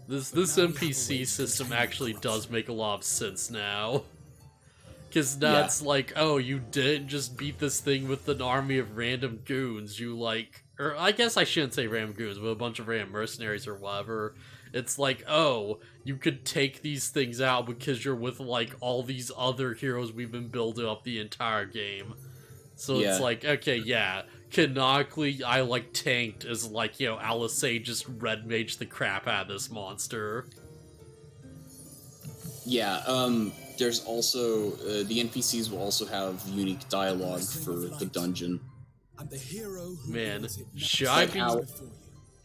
S1: This NPC system actually does make a lot of sense now. Because now it's like, oh, you didn't just beat this thing with an army of random goons, you like... Or I guess I shouldn't say random goons, but a bunch of random mercenaries or whatever. It's like, oh, you could take these things out because you're with, like, all these other heroes we've been building up the entire game. So it's like, okay, yeah, canonically, I, like, tanked as, like, you know, Alisei just red mage the crap out of this monster.
S2: Yeah, there's also, the NPCs will also have unique dialogue for the dungeon.
S3: And the hero who
S1: Man,
S3: wields it
S1: should
S3: never
S1: I
S3: stands
S1: be...
S3: before you.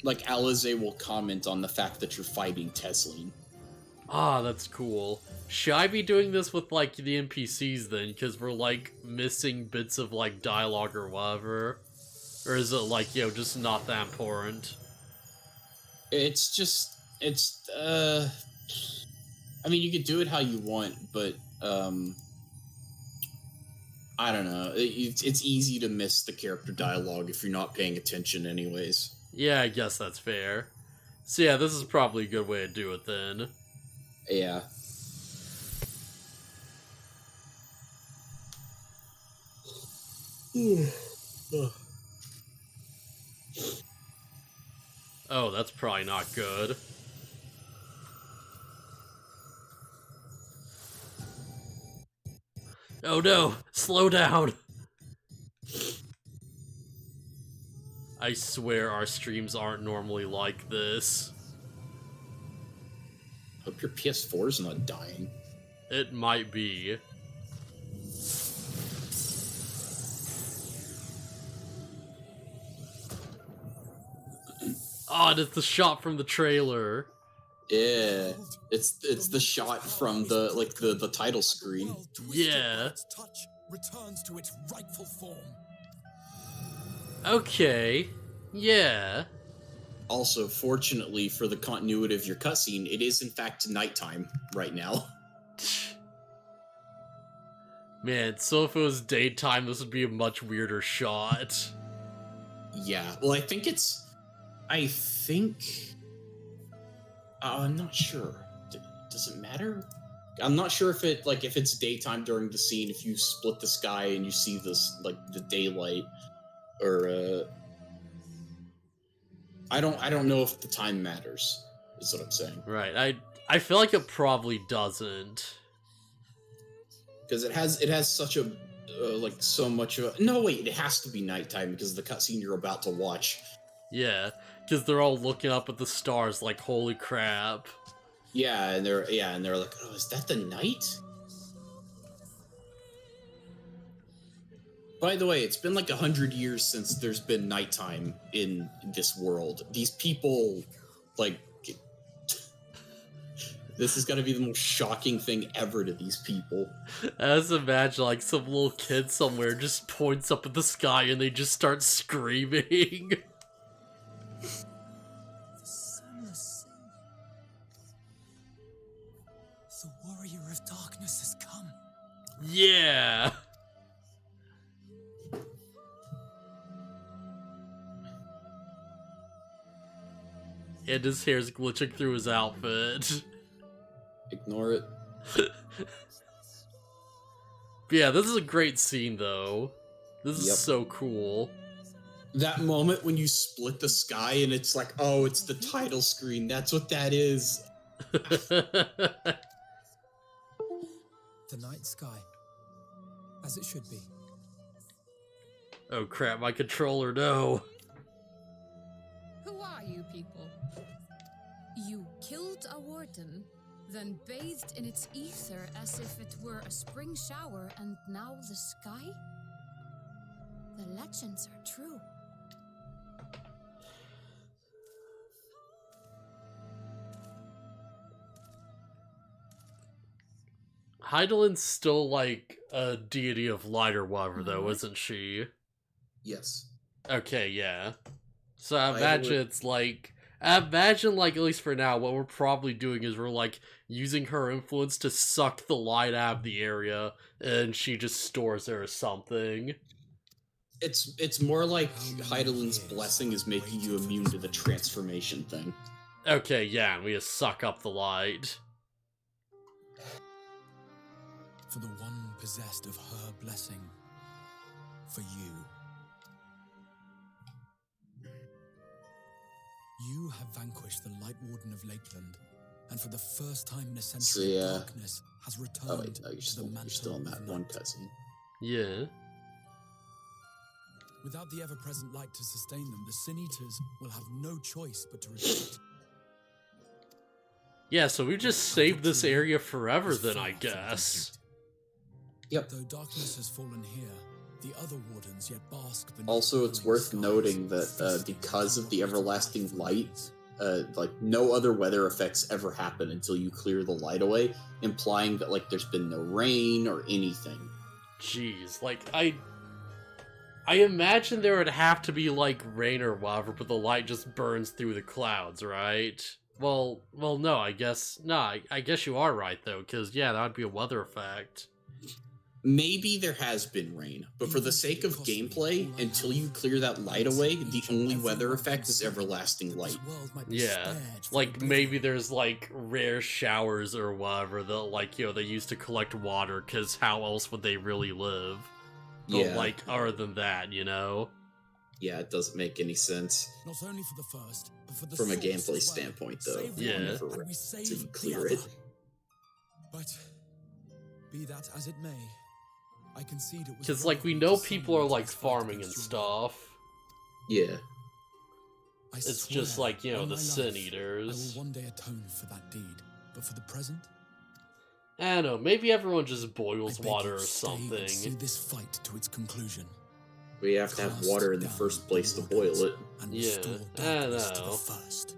S2: Like, Alizé will comment on the fact that you're fighting Tesleen.
S1: Ah, that's cool. Should I be doing this with, like, the NPCs then? Because we're, like, missing bits of, like, dialogue or whatever? Or is it, like, you know, just not that important?
S2: It's just, I mean, you can do it how you want, but, I don't know. It's easy to miss the character dialogue if you're not paying attention anyways.
S1: Yeah, I guess that's fair. So yeah, this is probably a good way to do it then.
S2: Yeah.
S1: Oh, that's probably not good. Oh no! Slow down! I swear our streams aren't normally like this.
S2: Hope your PS4's not dying.
S1: It might be. Oh, and it's the shot from the trailer.
S2: Yeah, it's the shot from the like the title screen.
S1: Yeah.
S3: Its touch returns to its rightful form.
S1: Okay. Yeah.
S2: Also, fortunately for the continuity of your cutscene, it is in fact nighttime right now.
S1: Man, so if it was daytime, this would be a much weirder shot.
S2: Yeah, well, I think I'm not sure. Does it matter? I'm not sure if it's daytime during the scene, if you split the sky and you see this, like, the daylight, or, I don't know if the time matters, is what I'm saying.
S1: Right, I feel like it probably doesn't.
S2: Because it has such a, so much of a... No, wait, it has to be nighttime because of the cutscene you're about to watch.
S1: Yeah, because they're all looking up at the stars like, holy crap.
S2: Yeah, and they're like, oh, is that the night? By the way, it's been like 100 years since there's been nighttime in this world. These people, like, this is gonna be the most shocking thing ever to these people.
S1: I just imagine, like, some little kid somewhere just points up at the sky and they just start screaming.
S5: The sunless sin. The warrior of darkness has come.
S1: Yeah! And his hair's glitching through his outfit.
S2: Ignore it.
S1: Yeah, this is a great scene, though. This is
S2: Yep.
S1: so cool.
S2: That moment when you split the sky and it's like, oh, it's the title screen. That's what that is.
S5: The night sky. As it should be.
S1: Oh crap, my controller, no.
S6: Who are you people? You killed a warden, then bathed in its ether as if it were a spring shower, and now the sky? The legends are true.
S1: Heidelin's still like a deity of light or whatever, though, isn't she?
S2: Yes.
S1: Okay, yeah. So I imagine it's like, at least for now, what we're probably doing is we're like using her influence to suck the light out of the area, and she just stores there or something.
S2: It's more like Heidelin's blessing is making you immune to the transformation thing.
S1: Okay, yeah, and we just suck up the light.
S3: For the one possessed of her blessing. For you. You have vanquished the Lightwarden of Lakeland, and for the first time in a century, darkness has returned.
S2: Oh wait, no, you're still in that one cutscene.
S1: Yeah.
S3: Without the ever-present light to sustain them, the Sin Eaters will have no choice but to retreat.
S1: Yeah, so we just saved this area forever then, I guess.
S2: Yep.
S3: Though darkness has fallen here, the other wardens yet bask beneath.
S2: Also, it's worth noting that because of the everlasting light, like no other weather effects ever happen until you clear the light away, implying that like there's been no rain or anything.
S1: Jeez, like I imagine there would have to be like rain or whatever, but the light just burns through the clouds, right? Well, no, I guess you are right though, because yeah, that would be a weather effect.
S2: Maybe there has been rain, but for the sake of gameplay, until you clear that light away, the only weather effect is everlasting light.
S1: Yeah, like maybe there's like rare showers or whatever that like, they use to collect water, because how else would they really live? But
S2: Yeah.
S1: like, other than that,
S2: Yeah, it doesn't make any sense.
S3: Not only for the first, but for the
S2: From a
S3: source
S2: gameplay
S3: as well.
S2: standpoint, though.
S3: Save
S1: Yeah.
S3: one,
S2: Never
S3: and we
S2: rains
S3: save
S2: until you
S3: the
S2: clear
S3: other.
S2: it.
S3: But be that as it may, I concede it was
S1: Because like we know people are like farming and stuff.
S2: Yeah.
S1: It's just like, the Sin
S3: I
S1: Eaters.
S3: will one day atone for that deed, but for the present,
S1: I don't know, maybe everyone just
S3: I
S1: boils
S3: beg
S1: water
S3: you
S1: or
S3: stay and see
S1: something.
S3: this fight to its conclusion.
S2: We have to have water in the first place to boil it.
S3: And
S1: Yeah,
S3: restore
S1: I
S3: darkness to
S1: know.
S3: the first.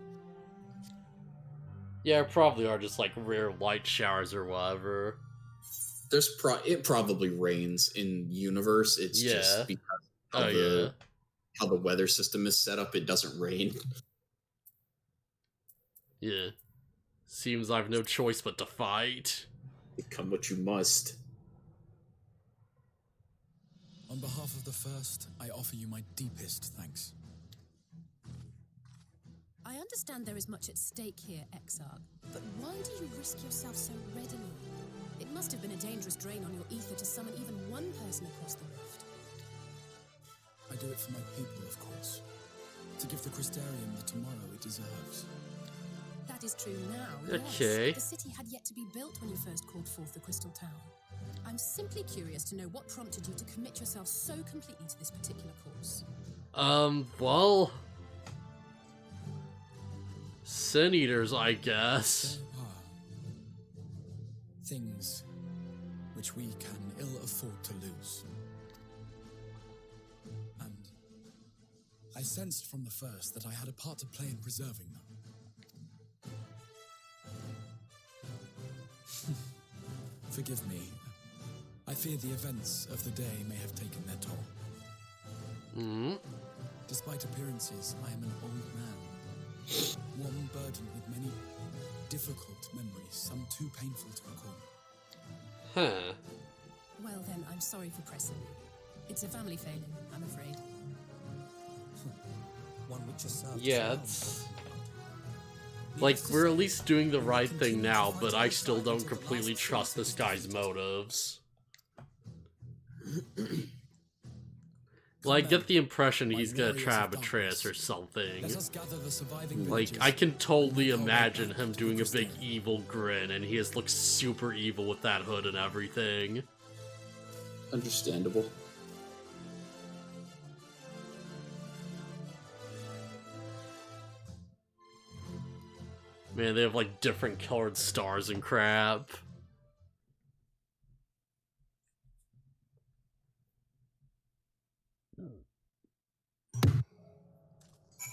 S1: Yeah, probably are just like rare light showers or whatever.
S2: It probably rains in universe. It's
S1: Yeah.
S2: just because
S1: Oh,
S2: of how the weather system is set up, it doesn't rain.
S1: Yeah. Seems I've no choice but to fight.
S2: Become what you must.
S3: On behalf of the first, I offer you my deepest thanks.
S4: I understand there is much at stake here, Exarch, but why do you risk yourself so readily? It must have been a dangerous drain on your ether to summon even one person across the rift.
S3: I do it for my people, of course. To give the Crystarium the tomorrow it deserves.
S4: That is true now,
S1: Okay.
S4: yes. The city had yet to be built when you first called forth the Crystal Tower. I'm simply curious to know what prompted you to commit yourself so completely to this particular course.
S1: Well... Sin Eaters, I guess.
S3: There are things which we can ill afford to lose. And I sensed from the first that I had a part to play in preserving them. Forgive me. I fear the events of the day may have taken their toll.
S1: Hmm?
S3: Despite appearances, I am an old man. One burdened with many difficult memories, some too painful to recall.
S1: Huh.
S4: Well then, I'm sorry for pressing you. It's a family failing, I'm afraid.
S5: One which has served
S1: Yeah,
S5: so long.
S1: it's... Like, we're at least doing the right thing now, but I still don't completely trust this guy's motives. Well, I get the impression he's gonna try to betray us or something.
S3: Let us gather the surviving
S1: Like,
S3: villages.
S1: I can totally imagine him doing a big evil grin, and he just looks super evil with that hood and everything.
S2: Understandable.
S1: Man, they have like different colored stars and crap.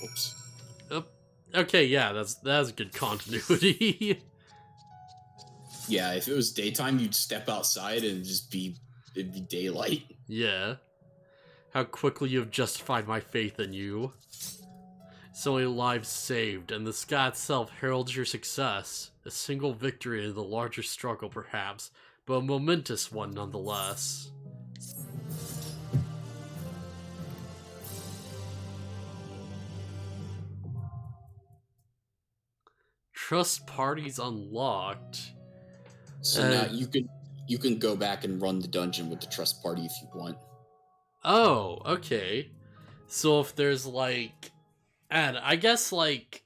S2: Oops.
S1: Okay, yeah, that's good continuity.
S2: Yeah, if it was daytime, you'd step outside and it'd be daylight.
S1: Yeah. How quickly you have justified my faith in you. So many lives saved, and the sky itself heralds your success. A single victory in the larger struggle, perhaps, but a momentous one nonetheless. Trust parties unlocked.
S2: So now you can go back and run the dungeon with the trust party if you want.
S1: Oh, okay. So if there's like, and I guess like,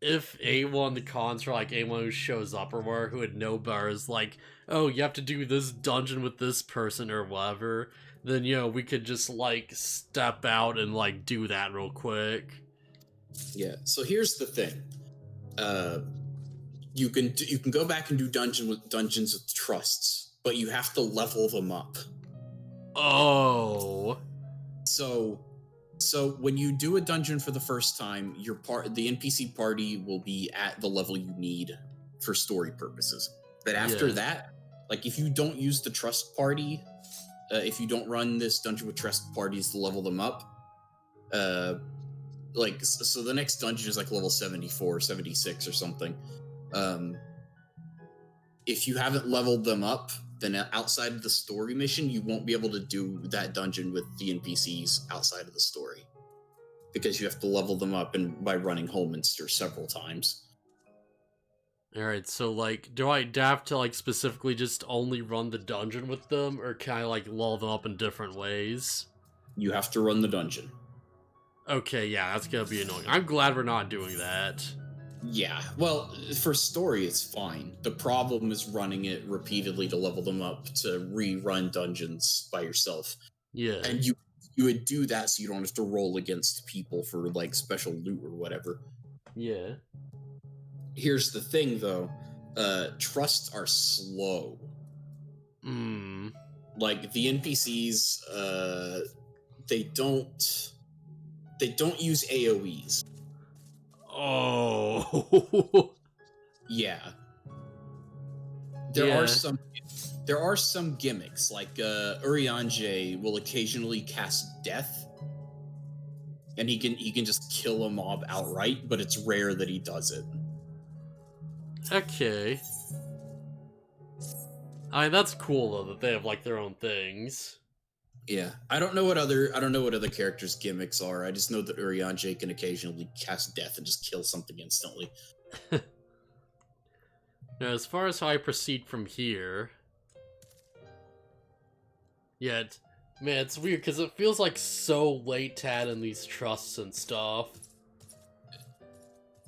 S1: if anyone in the cons or like anyone who shows up or whatever who would know better is like, oh, you have to do this dungeon with this person or whatever, then you know we could just like step out and like do that real quick.
S2: Yeah. So here's the thing. You can go back and do dungeons with trusts, but you have to level them up.
S1: Oh.
S2: So when you do a dungeon for the first time, the NPC party will be at the level you need for story purposes. But after that, like if you don't use the trust party, if you don't run this dungeon with trust parties to level them up, so the next dungeon is like level 74, 76 or something. If you haven't leveled them up, then outside of the story mission, you won't be able to do that dungeon with the NPCs outside of the story. Because you have to level them up by running Holminster several times.
S1: Alright, so like, do I have to like specifically just only run the dungeon with them, or can I like level them up in different ways?
S2: You have to run the dungeon.
S1: Okay, yeah, that's gonna be annoying. I'm glad we're not doing that.
S2: Yeah, well, for story, it's fine. The problem is running it repeatedly to level them up to rerun dungeons by yourself.
S1: Yeah.
S2: And you would do that so you don't have to roll against people for, like, special loot or whatever.
S1: Yeah.
S2: Here's the thing, though. Trusts are slow. Like, the NPCs, they don't use AoEs.
S1: Oh.
S2: Yeah. There are some gimmicks, like Urianger will occasionally cast Death, and he can just kill a mob outright, but it's rare that he does it.
S1: Okay. I mean, that's cool though that they have like their own things.
S2: Yeah, I don't know what other characters' gimmicks are. I just know that Urianger can occasionally cast Death and just kill something instantly.
S1: Now, as far as how I proceed from here, yeah, man, it's weird because it feels like so late to add in these trusts and stuff.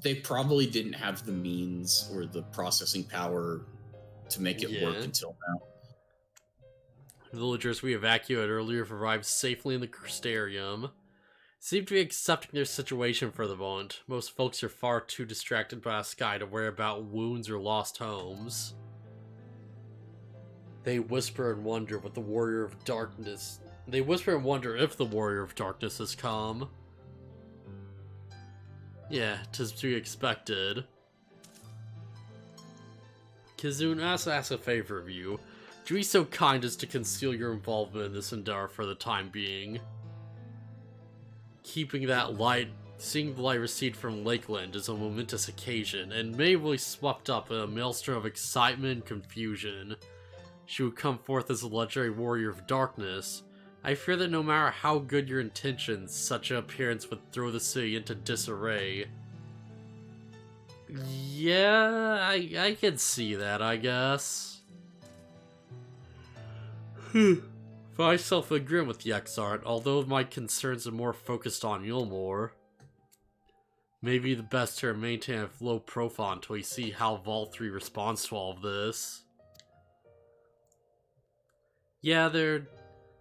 S2: They probably didn't have the means or the processing power to make it work until now.
S1: Villagers we evacuated earlier have arrived safely in the Crystarium. Seem to be accepting their situation for the moment. Most folks are far too distracted by the sky to worry about wounds or lost homes. They whisper and wonder what the Warrior of Darkness... They whisper and wonder if the Warrior of Darkness has come. Yeah, 'tis to be expected. Kizun, ask a favor of you. Do be so kind as to conceal your involvement in this endeavor for the time being. Seeing the light recede from Lakeland is a momentous occasion, and May will be swept up in a maelstrom of excitement and confusion. She would come forth as a legendary warrior of darkness. I fear that no matter how good your intentions, such an appearance would throw the city into disarray. Yeah, I can see that, I guess. I self-agree with the Exart, although my concerns are more focused on Yulmore. Maybe the best to maintain a low profile until we see how Vault 3 responds to all of this. Yeah,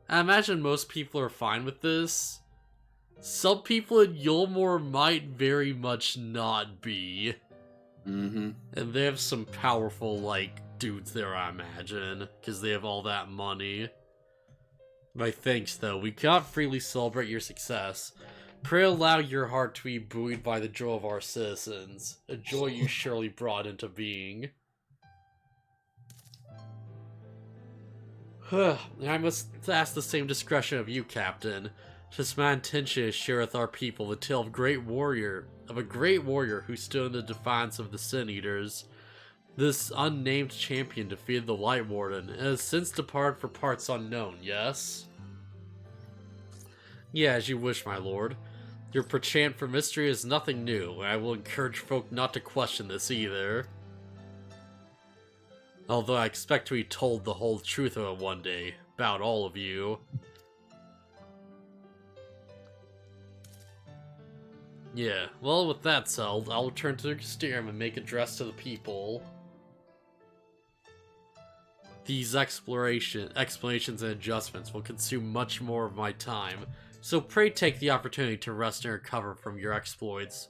S1: I imagine most people are fine with this. Some people in Yulmore might very much not be.
S2: Mm-hmm.
S1: And they have some powerful, like, dudes there, I imagine, because they have all that money. My thanks, though. We cannot freely celebrate your success. Pray allow your heart to be buoyed by the joy of our citizens, a joy you surely brought into being. I must ask the same discretion of you, Captain. 'Tis my intention to share with our people the tale of a great warrior who stood in the defiance of the Sin Eaters. This unnamed champion defeated the Lightwarden and has since departed for parts unknown, yes? Yeah, as you wish, my lord. Your penchant for mystery is nothing new, and I will encourage folk not to question this either. Although I expect to be told the whole truth of it one day, about all of you. Yeah, well, with that settled, I'll return to the Casterium and make address to the people. These explanations and adjustments will consume much more of my time, so pray take the opportunity to rest and recover from your exploits.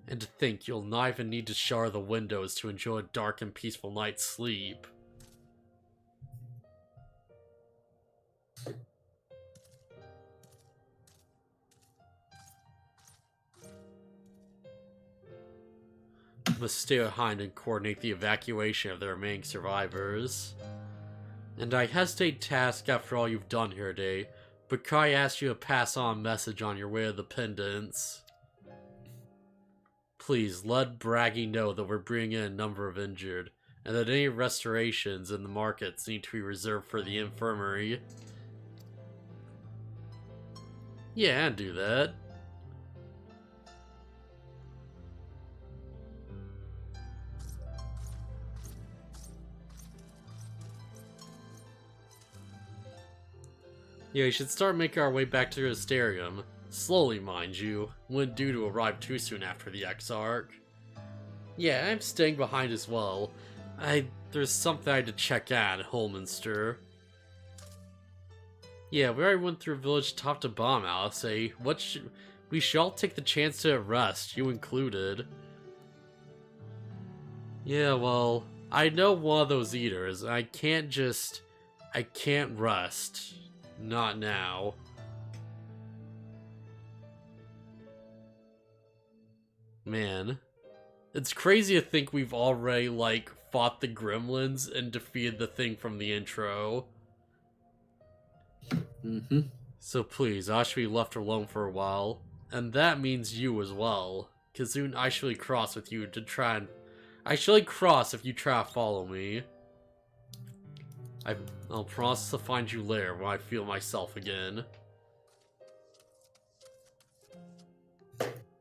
S1: And to think you'll not even need to shower the windows to enjoy a dark and peaceful night's sleep. Must stay behind and coordinate the evacuation of the remaining survivors. And I hesitate to ask after all you've done here today, but could I ask you to pass on a message on your way to the Pendants? Please, let Braggy know that we're bringing in a number of injured, and that any restorations in the markets need to be reserved for the infirmary. Yeah, I'd do that. Yeah, we should start making our way back to the Asterium. Slowly, mind you. Wouldn't do to arrive too soon after the Exarch. Yeah, I'm staying behind as well. There's something I had to check out at Holminster. Yeah, we already went through village top to bottom, Alice. We should all take the chance to rest, you included. Yeah, well, I know one of those eaters. I can't rest. Not now. Man. It's crazy to think we've already, like, fought the gremlins and defeated the thing from the intro.
S2: Mm-hmm.
S1: So please, I should be left alone for a while. And that means you as well. Cause soon I shall cross with you to try and... I shall cross if you try to follow me. I'll promise to find you later when I feel myself again.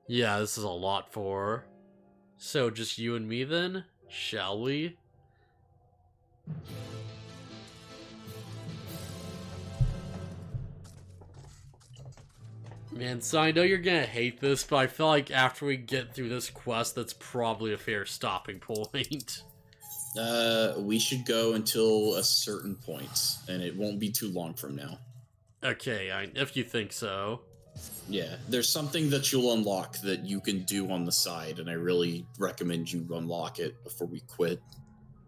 S1: Yeah, this is a lot for her. So, just you and me then? Shall we? Man, so I know you're gonna hate this, but I feel like after we get through this quest, that's probably a fair stopping point.
S2: We should go until a certain point, and it won't be too long from now.
S1: Okay, if you think so.
S2: Yeah, there's something that you'll unlock that you can do on the side, and I really recommend you unlock it before we quit.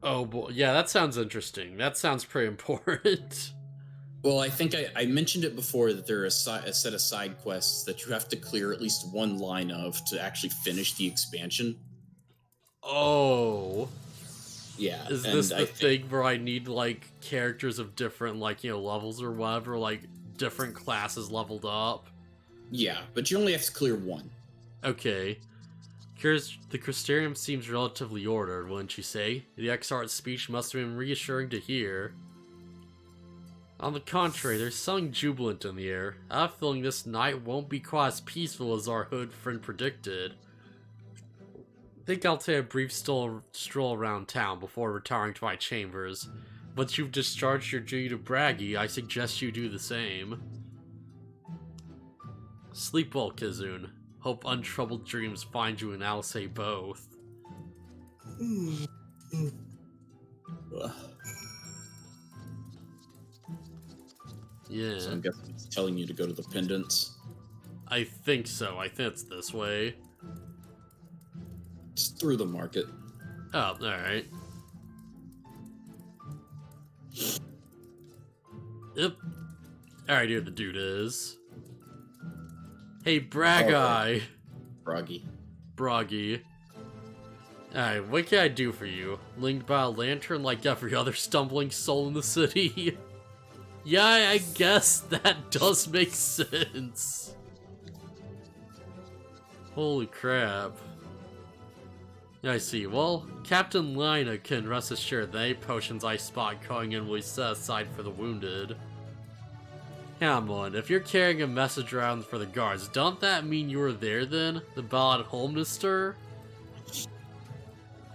S1: Oh boy, yeah, that sounds interesting. That sounds pretty important.
S2: Well, I think I mentioned it before that there are a set of side quests that you have to clear at least one line of to actually finish the expansion.
S1: Oh.
S2: Yeah.
S1: Is this the thing where I need, like, characters of different, like, levels or whatever, like, different classes leveled up?
S2: Yeah, but you only have to clear one.
S1: Okay. The Crystarium seems relatively ordered, wouldn't you say? The Exarch's speech must have been reassuring to hear. On the contrary, there's something jubilant in the air. I have a feeling this night won't be quite as peaceful as our hood friend predicted. I think I'll take a brief stroll around town before retiring to my chambers. Once you've discharged your duty to Braggy, I suggest you do the same. Sleep well, Kizun. Hope untroubled dreams find you and Alice both. Yeah.
S2: So I'm guessing it's telling you to go to the pendants.
S1: I think so. I think it's this way.
S2: It's through the market.
S1: Oh, alright. Yep. I already know who the dude is. Hey, Brageye!
S2: Broggy.
S1: Broggy. Alright, what can I do for you? Linked by a lantern like every other stumbling soul in the city? Yeah, I guess that does make sense. Holy crap. I see. Well, Captain Lina can rest assured that any potions I spot going in will be set aside for the wounded. Come on, if you're carrying a message around for the guards, don't that mean you were there then? The ballad Holmester?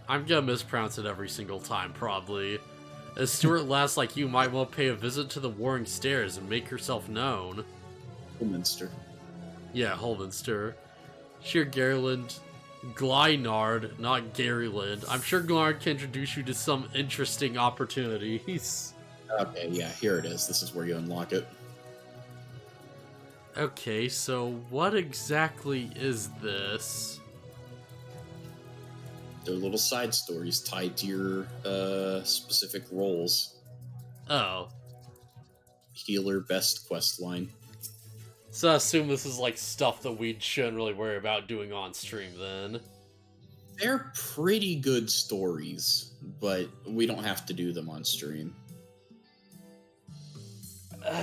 S1: I'm gonna mispronounce it every single time, probably. A Stuart lass like you might well pay a visit to the Warring Stairs and make yourself known.
S2: Holminster.
S1: Yeah, Holminster. Sure, Glynard, not Garyland. I'm sure Glynard can introduce you to some interesting opportunities.
S2: Okay, yeah, here it is. This is where you unlock it.
S1: Okay, so what exactly is this?
S2: They're little side stories tied to your specific roles.
S1: Oh.
S2: Healer best quest line.
S1: So I assume this is like stuff that we shouldn't really worry about doing on stream then.
S2: They're pretty good stories, but we don't have to do them on stream.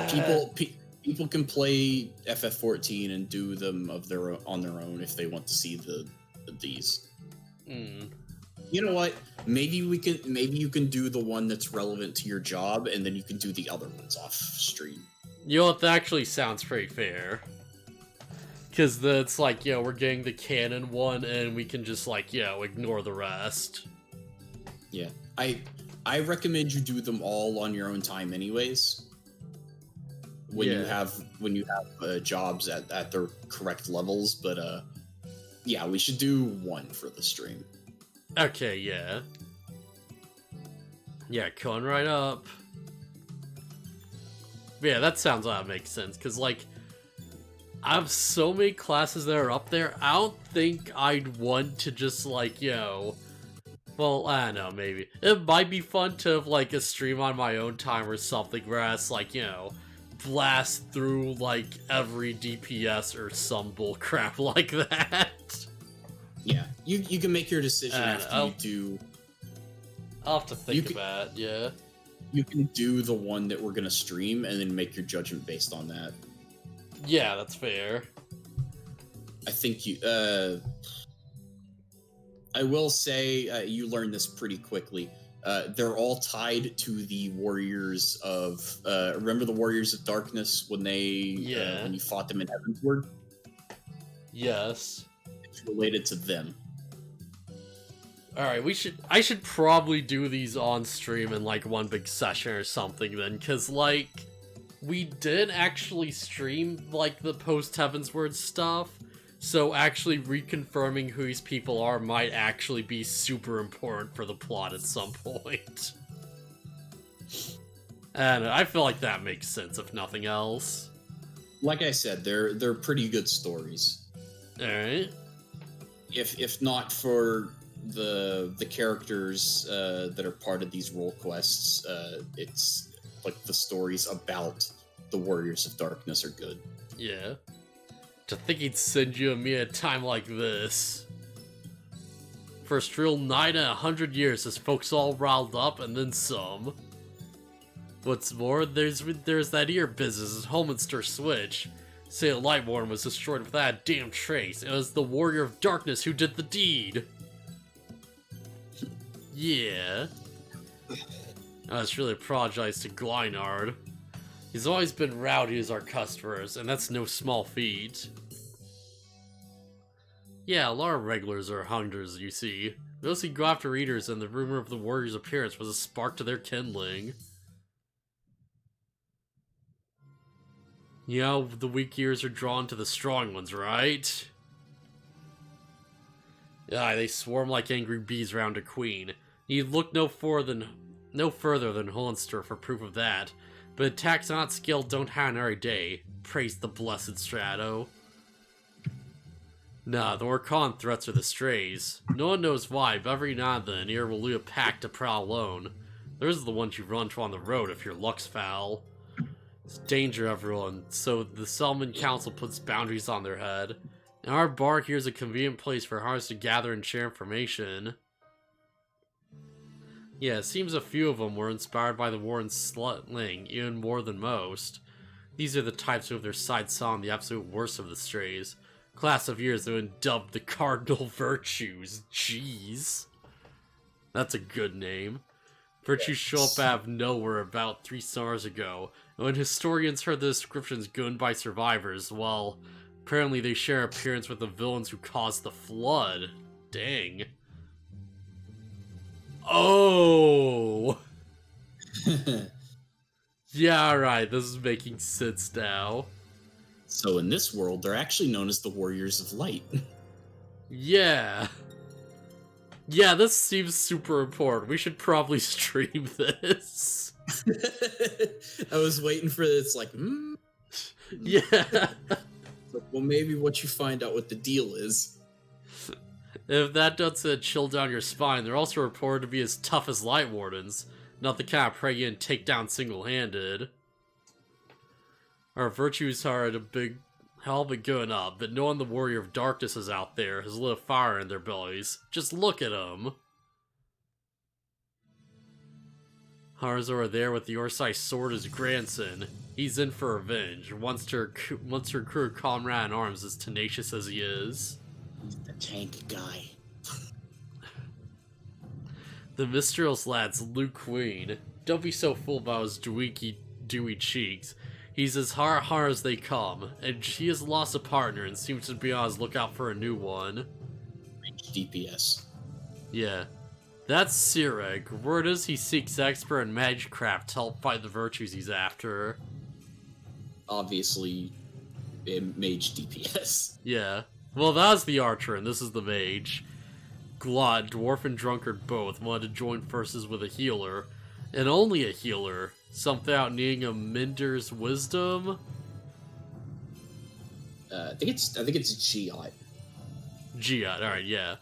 S2: People can play FF14 and do them on their own if they want to see these. You know what? Maybe you can do the one that's relevant to your job, and then you can do the other ones off stream.
S1: You know what? That actually sounds pretty fair. Because it's like, we're getting the canon one, and we can just like, ignore the rest.
S2: Yeah, I recommend you do them all on your own time, anyways. When you have jobs at their correct levels, but yeah, we should do one for the stream.
S1: Okay, yeah. Yeah, coming right up. Yeah, that sounds like that makes sense, because, like, I have so many classes that are up there, I don't think I'd want to just, like, well, I don't know, maybe. It might be fun to have, like, a stream on my own time or something, whereas, like, blast through, like, every DPS or some bullcrap like that.
S2: Yeah, you can make your decision after you do...
S1: I'll have to think about it, yeah.
S2: You can do the one that we're going to stream and then make your judgment based on that.
S1: Yeah, that's fair.
S2: I think you... I will say, you learned this pretty quickly. They're all tied to the Warriors of... remember the Warriors of Darkness when when you fought them in Heavensward?
S1: Yes.
S2: It's related to them.
S1: Alright, I should probably do these on stream in, like, one big session or something then, because, like, we did actually stream, like, the post-Heavensward stuff, so actually reconfirming who these people are might actually be super important for the plot at some point. And I feel like that makes sense, if nothing else.
S2: Like I said, they're pretty good stories.
S1: Alright.
S2: If not for the characters that are part of these role quests, it's like the stories about the Warriors of Darkness are good.
S1: Yeah. To think he'd send you and me at a time like this. First real night in 100 years as folks all riled up and then some. What's more, there's that ear business at Holminster Switch. Say Lightwarden was destroyed without a damn trace. It was the Warrior of Darkness who did the deed. Yeah. I just really apologize to Glynard. He's always been rowdy as our customers, and that's no small feat. Yeah, a lot of regulars are hunters, you see. Those who go after readers, and the rumor of the warrior's appearance was a spark to their kindling. You know, the weak ears are drawn to the strong ones, right? Yeah, they swarm like angry bees round a queen. You'd look no further than Hollister for proof of that. But attacks on that scale don't happen every day. Praise the blessed Strato. Nah, the Orkan threats are the strays. No one knows why, but every now and then, here will lead a pack to prowl alone. Those are the ones you run to on the road if your luck's foul. It's danger, everyone, so the Settlement Council puts boundaries on their head. And our bar here is a convenient place for hunters to gather and share information. Yeah, it seems a few of them were inspired by the Warren's slutling, even more than most. These are the types who have their sights on the absolute worst of the strays. Class of years that have been dubbed the Cardinal Virtues. Jeez. That's a good name. Virtues show up out of nowhere about 3 summers ago, and when historians heard the descriptions given by survivors, well, apparently they share appearance with the villains who caused the flood. Dang. Oh! Yeah, alright, this is making sense now.
S2: So in this world, they're actually known as the Warriors of Light.
S1: Yeah. Yeah, this seems super important. We should probably stream this.
S2: I was waiting for this, like,
S1: Yeah.
S2: Well, maybe what you find out what the deal is.
S1: If that doesn't chill down your spine, they're also reported to be as tough as Lightwardens. Not the kind of prey you can take down single-handed. Our virtues are at a big hell of a going up, but knowing the Warrior of Darkness is out there has lit a fire in their bellies. Just look at them. Hunters are there with the Orsai sword as grandson. He's in for revenge. Once to recruit a comrade in arms as tenacious as he is.
S2: The tank guy.
S1: The Mistral's lad's Luke Queen. Don't be so fooled by his dewy cheeks. He's as hard as they come, and he has lost a partner and seems to be on his lookout for a new one.
S2: DPS.
S1: Yeah. That's Sireg. Word is he seeks expert in magicraft to help fight the virtues he's after.
S2: Obviously, mage DPS.
S1: Yeah. Well, that was the archer, and this is the mage. Glot, dwarf and drunkard both wanted to join forces with a healer, and only a healer. Something out needing a Minder's wisdom.
S2: I think it's Giot.
S1: Giot, alright, yeah.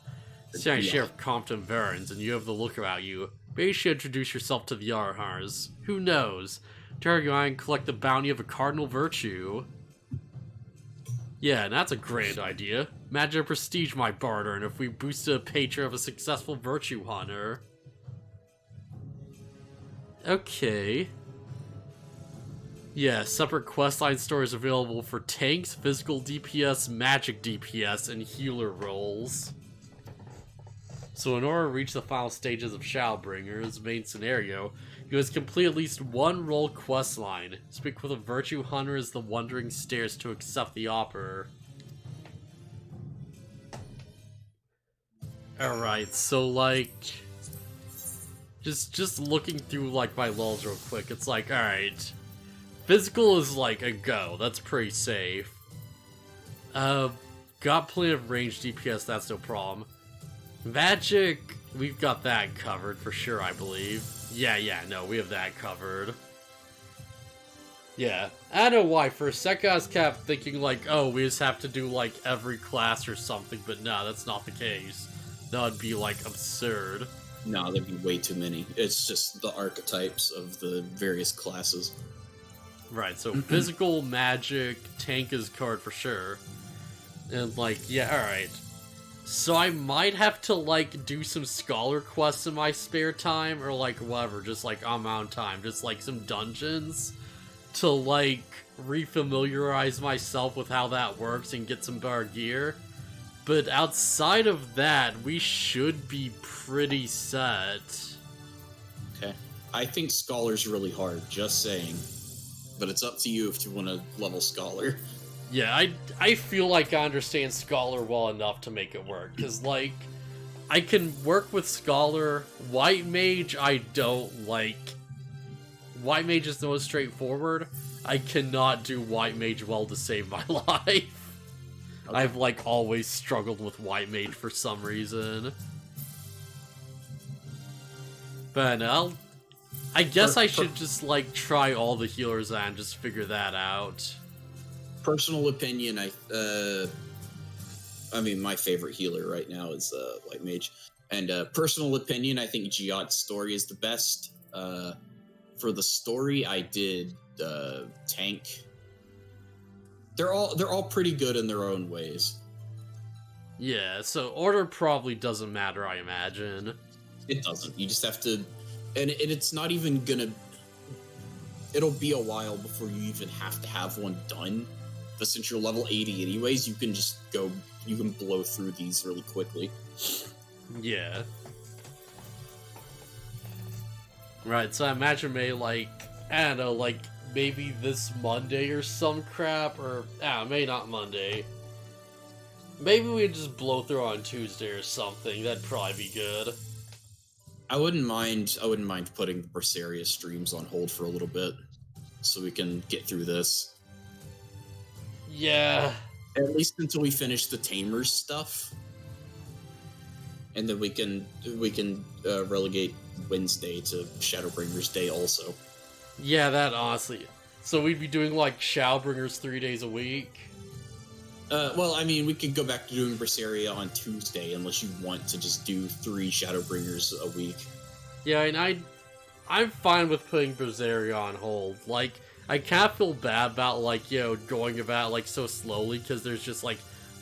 S1: Standing Sheriff Compton Varens, and you have the look about you. Maybe you should introduce yourself to the Yarhars. Who knows? Target and collect the bounty of a cardinal virtue. Yeah, and that's a grand idea. Imagine a prestige my barter, and if we boosted a patron of a successful virtue hunter. Okay. Yeah, separate questline stories available for tanks, physical DPS, magic DPS, and healer roles. So in order to reach the final stages of Shadowbringers' main scenario, you must complete at least one role questline. Speak with a virtue hunter as the wandering stairs to accept the offer. Alright, so like... Just looking through like my lulls real quick, it's like, alright. Physical is like a go, that's pretty safe. Got plenty of ranged DPS, that's no problem. Magic, we've got that covered for sure, I believe. Yeah, no, we have that covered. Yeah, I don't know why, for a second I was kept thinking like, oh, we just have to do like every class or something, but no, that's not the case. That would be like absurd.
S2: No, there'd be way too many. It's just the archetypes of the various classes.
S1: Right, so physical, magic, tank is covered for sure. And like, yeah, alright. So I might have to like do some scholar quests in my spare time, or like whatever, just like on my own time, just like some dungeons to like refamiliarize myself with how that works and get some better gear. But outside of that, we should be pretty set.
S2: Okay. I think Scholar's really hard, just saying. But it's up to you if you want to level Scholar.
S1: Yeah, I feel like I understand Scholar well enough to make it work, because, like, I can work with Scholar. White Mage, I don't like. White Mage is the most straightforward. I cannot do White Mage well to save my life. Okay. I've, like, always struggled with White Mage for some reason. But I guess I should just, like, try all the healers and just figure that out.
S2: Personal opinion, my favorite healer right now is White Mage. And personal opinion, I think Giot's story is the best. For the story, I did tank. They're all pretty good in their own ways.
S1: Yeah, so order probably doesn't matter, I imagine.
S2: It doesn't. You just have to, and it's not even gonna. It'll be a while before you even have to have one done. But since you're level 80 anyways, you can just go. You can blow through these really quickly.
S1: Yeah. Right, so I imagine maybe I don't know, maybe this Monday or some crap, or maybe not Monday. Maybe we just blow through on Tuesday or something. That'd probably be good.
S2: I wouldn't mind putting the Berseria streams on hold for a little bit, so we can get through this.
S1: Yeah.
S2: At least until we finish the Tamers stuff, and then we can relegate Wednesday to Shadowbringers Day also.
S1: Yeah, that honestly. So we'd be doing Shadowbringers 3 days a week.
S2: Well, I mean, we could go back to doing Berseria on Tuesday, unless you want to just do 3 Shadowbringers a week.
S1: Yeah, and I'm fine with putting Berseria on hold. I kind of feel bad about, going about it, so slowly, because there's just,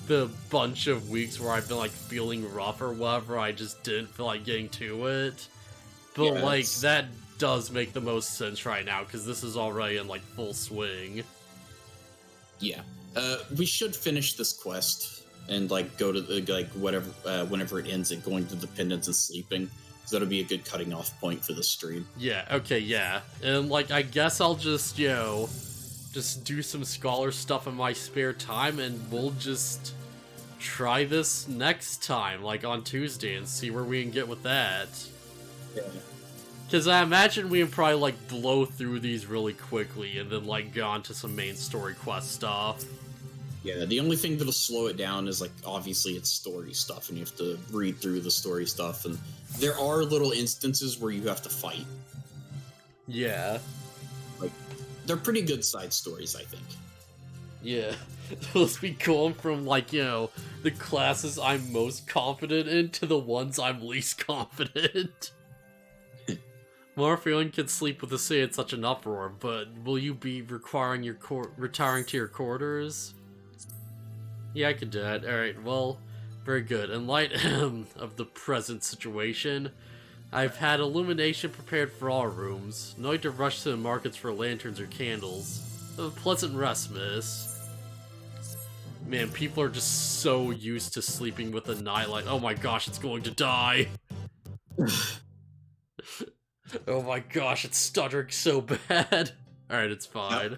S1: the bunch of weeks where I've been, feeling rough or whatever, I just didn't feel like getting to it. But,
S2: Yeah,
S1: that does make the most sense right now, because this is already in, full swing.
S2: Yeah. We should finish this quest and go to the whatever whenever it ends at going to Dependence and sleeping, because that'll be a good cutting off point for the stream.
S1: Yeah, okay, yeah. And I guess I'll just just do some scholar stuff in my spare time, and we'll just try this next time, on Tuesday, and see where we can get with that.
S2: Yeah.
S1: Because I imagine we can probably blow through these really quickly, and then go on to some main story quest stuff.
S2: Yeah, the only thing that'll slow it down is obviously it's story stuff, and you have to read through the story stuff, and there are little instances where you have to fight.
S1: Yeah.
S2: They're pretty good side stories, I think.
S1: Yeah. Let's be going from the classes I'm most confident in to the ones I'm least confident. Morpheon can sleep with the city at such an uproar, but will you be requiring your retiring to your quarters? Yeah, I can do that. Alright, well, very good. In light of the present situation, I've had illumination prepared for all rooms. No need to rush to the markets for lanterns or candles. Have a pleasant rest, miss. Man, people are just so used to sleeping with a nightlight. Oh my gosh, it's going to die! Oh my gosh, it's stuttering so bad. Alright, it's fine.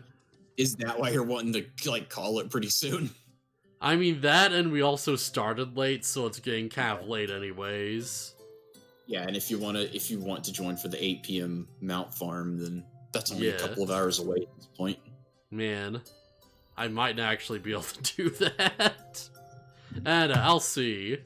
S2: Is that why you're wanting to call it pretty soon?
S1: I mean that, and we also started late, so it's getting kind of late anyways.
S2: Yeah, and if you want to join for the 8 p.m. Mount Farm, then that's only a couple of hours away at this point.
S1: Man, I might not actually be able to do that. And I'll see.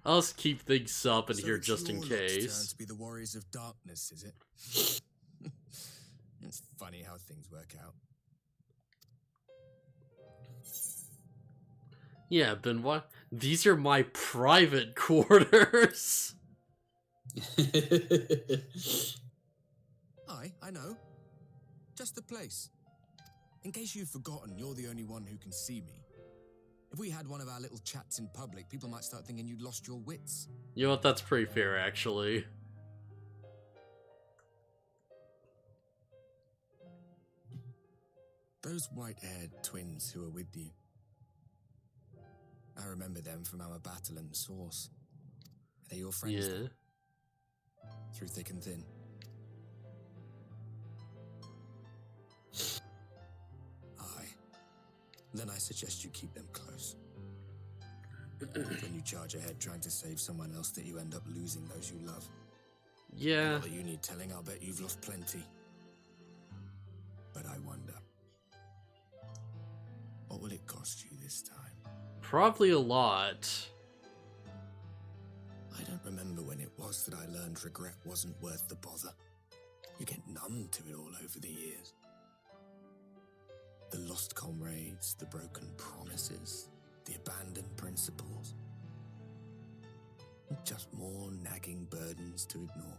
S1: I'll just keep things up in here just in case.
S3: Turn to be the warriors of darkness, is it? It's funny how things work out.
S1: Yeah, Ben, what? These are my private quarters.
S3: I know. Just the place. In case you've forgotten, you're the only one who can see me. If we had one of our little chats in public, people might start thinking you'd lost your wits.
S1: You know what, that's pretty fair, actually.
S3: Those white-haired twins who are with you. I remember them from our battle in the Source. Are they your friends?
S1: Yeah.
S3: Then? Through thick and thin. Then I suggest you keep them close. When you charge ahead trying to save someone else, that you end up losing those you love.
S1: Yeah.
S3: Not that you need telling, I'll bet you've lost plenty. But I wonder, what will it cost you this time?
S1: Probably a lot.
S3: I don't remember when it was that I learned regret wasn't worth the bother. You get numb to it all over the years. The lost comrades, the broken promises, the abandoned principles. Just more nagging burdens to ignore.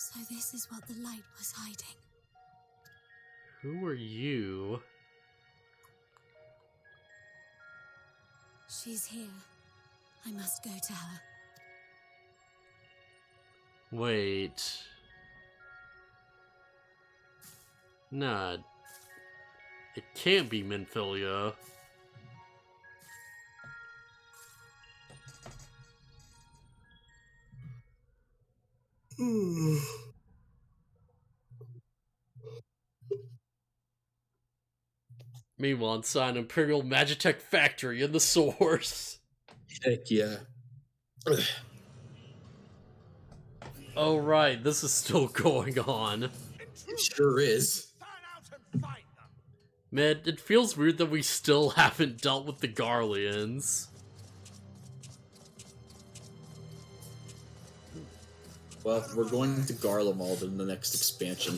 S4: So this is what the light was hiding.
S1: Who are you?
S4: She's here. I must go to her.
S1: Wait. Nah. It can't be Minfilia. Meanwhile, inside an Imperial Magitech factory in the source.
S2: Heck yeah.
S1: Oh right, this is still going on.
S2: It sure is.
S1: Man, it feels weird that we still haven't dealt with the Garleans.
S2: Well, we're going to Garlemald in the next expansion.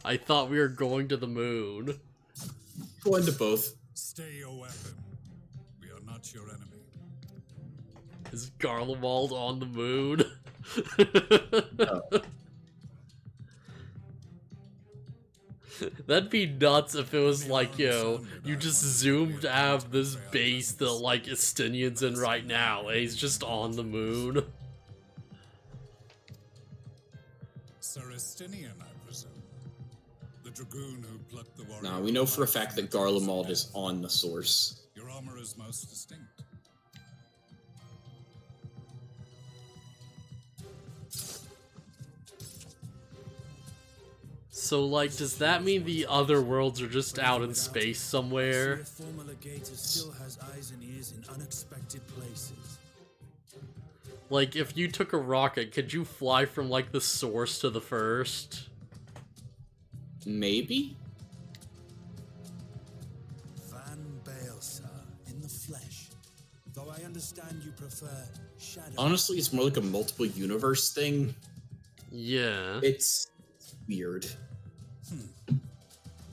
S1: I thought we were going to the moon.
S2: Going to both.
S3: Stay your weapon. We are not your enemy.
S1: Is Garlemald on the moon?
S2: No.
S1: That'd be nuts if it was like, yo, you just zoomed out of this base that, like, Estinian's in right now, and he's just on the moon.
S3: Sir Estinian, I presume. The dragoon who plucked the warrior.
S2: Nah, we know for a fact that Garlemald is on the source.
S3: Your armor is most distinct.
S1: So, like, does that mean the other worlds are just out in space somewhere?
S7: Former legator still has eyes and ears in unexpected places.
S1: Like, if you took a rocket, could you fly from, like, the source to the first?
S2: Maybe?
S7: Van Baelsar in the flesh. Though I understand you prefer shadow.
S2: Honestly, it's more like a multiple universe thing.
S1: Yeah.
S2: It's weird.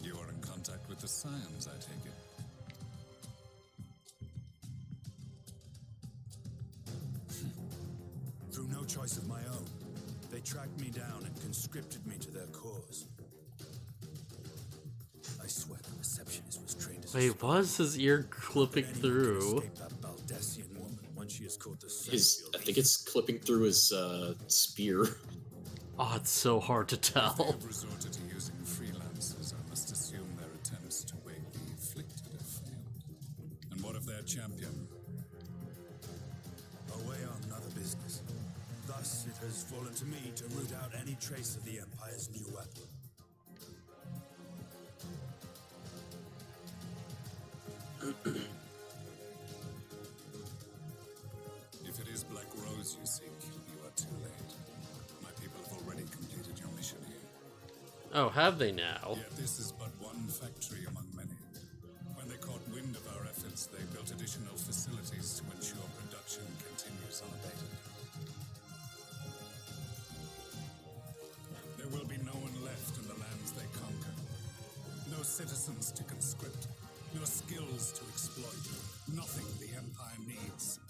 S3: You are in contact with the Scions, I take it. Through no choice of my own, they tracked me down and conscripted me to their cause. I swear the receptionist was trained as a
S1: Wait, was his ear clipping through?
S3: escape that Baldessian woman when she is caught the
S2: I think it's clipping through his spear.
S1: Oh, it's so hard to tell.
S3: They've resorted to using freelancers. I must assume their attempts to wake the afflicted have failed. And what of their champion? Away on another business. Thus, it has fallen to me to root out any trace of the Empire's new weapon. If it is Black Rose you seek, you are too late. My people have already completed your mission here.
S1: Oh, have they now?
S3: Yet this is but one factory among many. When they caught wind of our efforts, they built additional facilities to ensure production continues unabated. There will be no one left in the lands they conquer. No citizens to conscript. No skills to exploit. Nothing the Empire needs.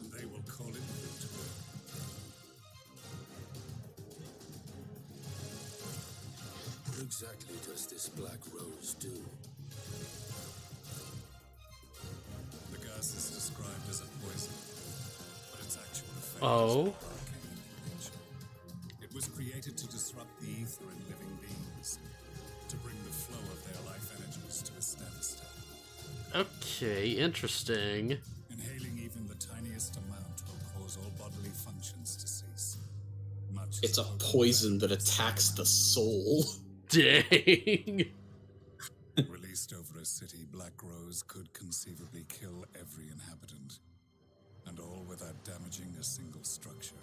S3: And they will call it root. What exactly does this Black Rose do? The gas is described as a poison, but its actual effect
S1: Oh.
S3: is arcane in nature. It was created to disrupt the ether in living beings, to bring the flow of their life energies to a standstill.
S1: Okay, interesting.
S3: Inhaling even the tiniest amount will cause all bodily functions to cease.
S2: It's a poison that attacks the soul.
S1: Dang.
S7: Released over a city, Black Rose could conceivably kill every inhabitant, and all without damaging a single structure.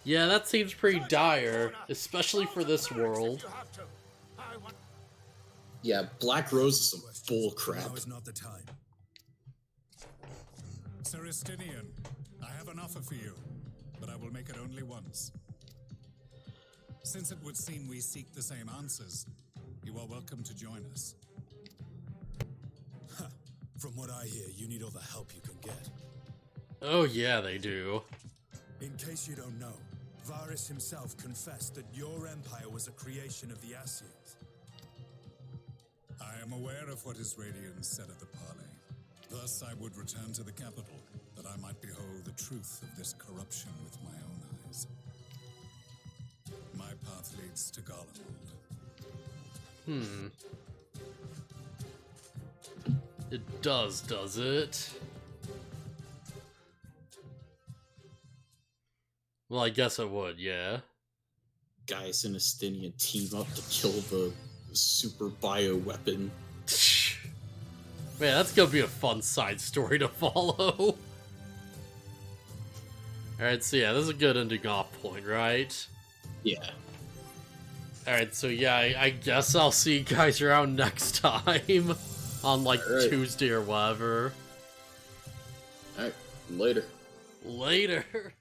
S1: Yeah, that seems pretty dire, especially for this world.
S2: Yeah, Black Rose is some bull
S7: Now
S2: crap.
S7: is not the time. Sir Estinian, I have an offer for you, but I will make it only once. Since it would seem we seek the same answers, you are welcome to join us. From what I hear, you need all the help you can get.
S1: Oh yeah, they do.
S7: In case you don't know, Varus himself confessed that your empire was a creation of the Asians. I am aware of what his Radiance said at the parley. Thus, I would return to the capital, that I might behold the truth of this corruption with my own eyes. My path leads to Garlemald.
S1: It does it? Well, I guess it would, yeah.
S2: Gaius and Estinian team up to kill the super bio weapon.
S1: Man, that's gonna be a fun side story to follow. Alright, so yeah, this is a good ending off point, right?
S2: Yeah.
S1: Alright, so yeah, I guess I'll see you guys around next time. On like
S2: Alright.
S1: Tuesday or whatever.
S2: Alright, later.
S1: Later.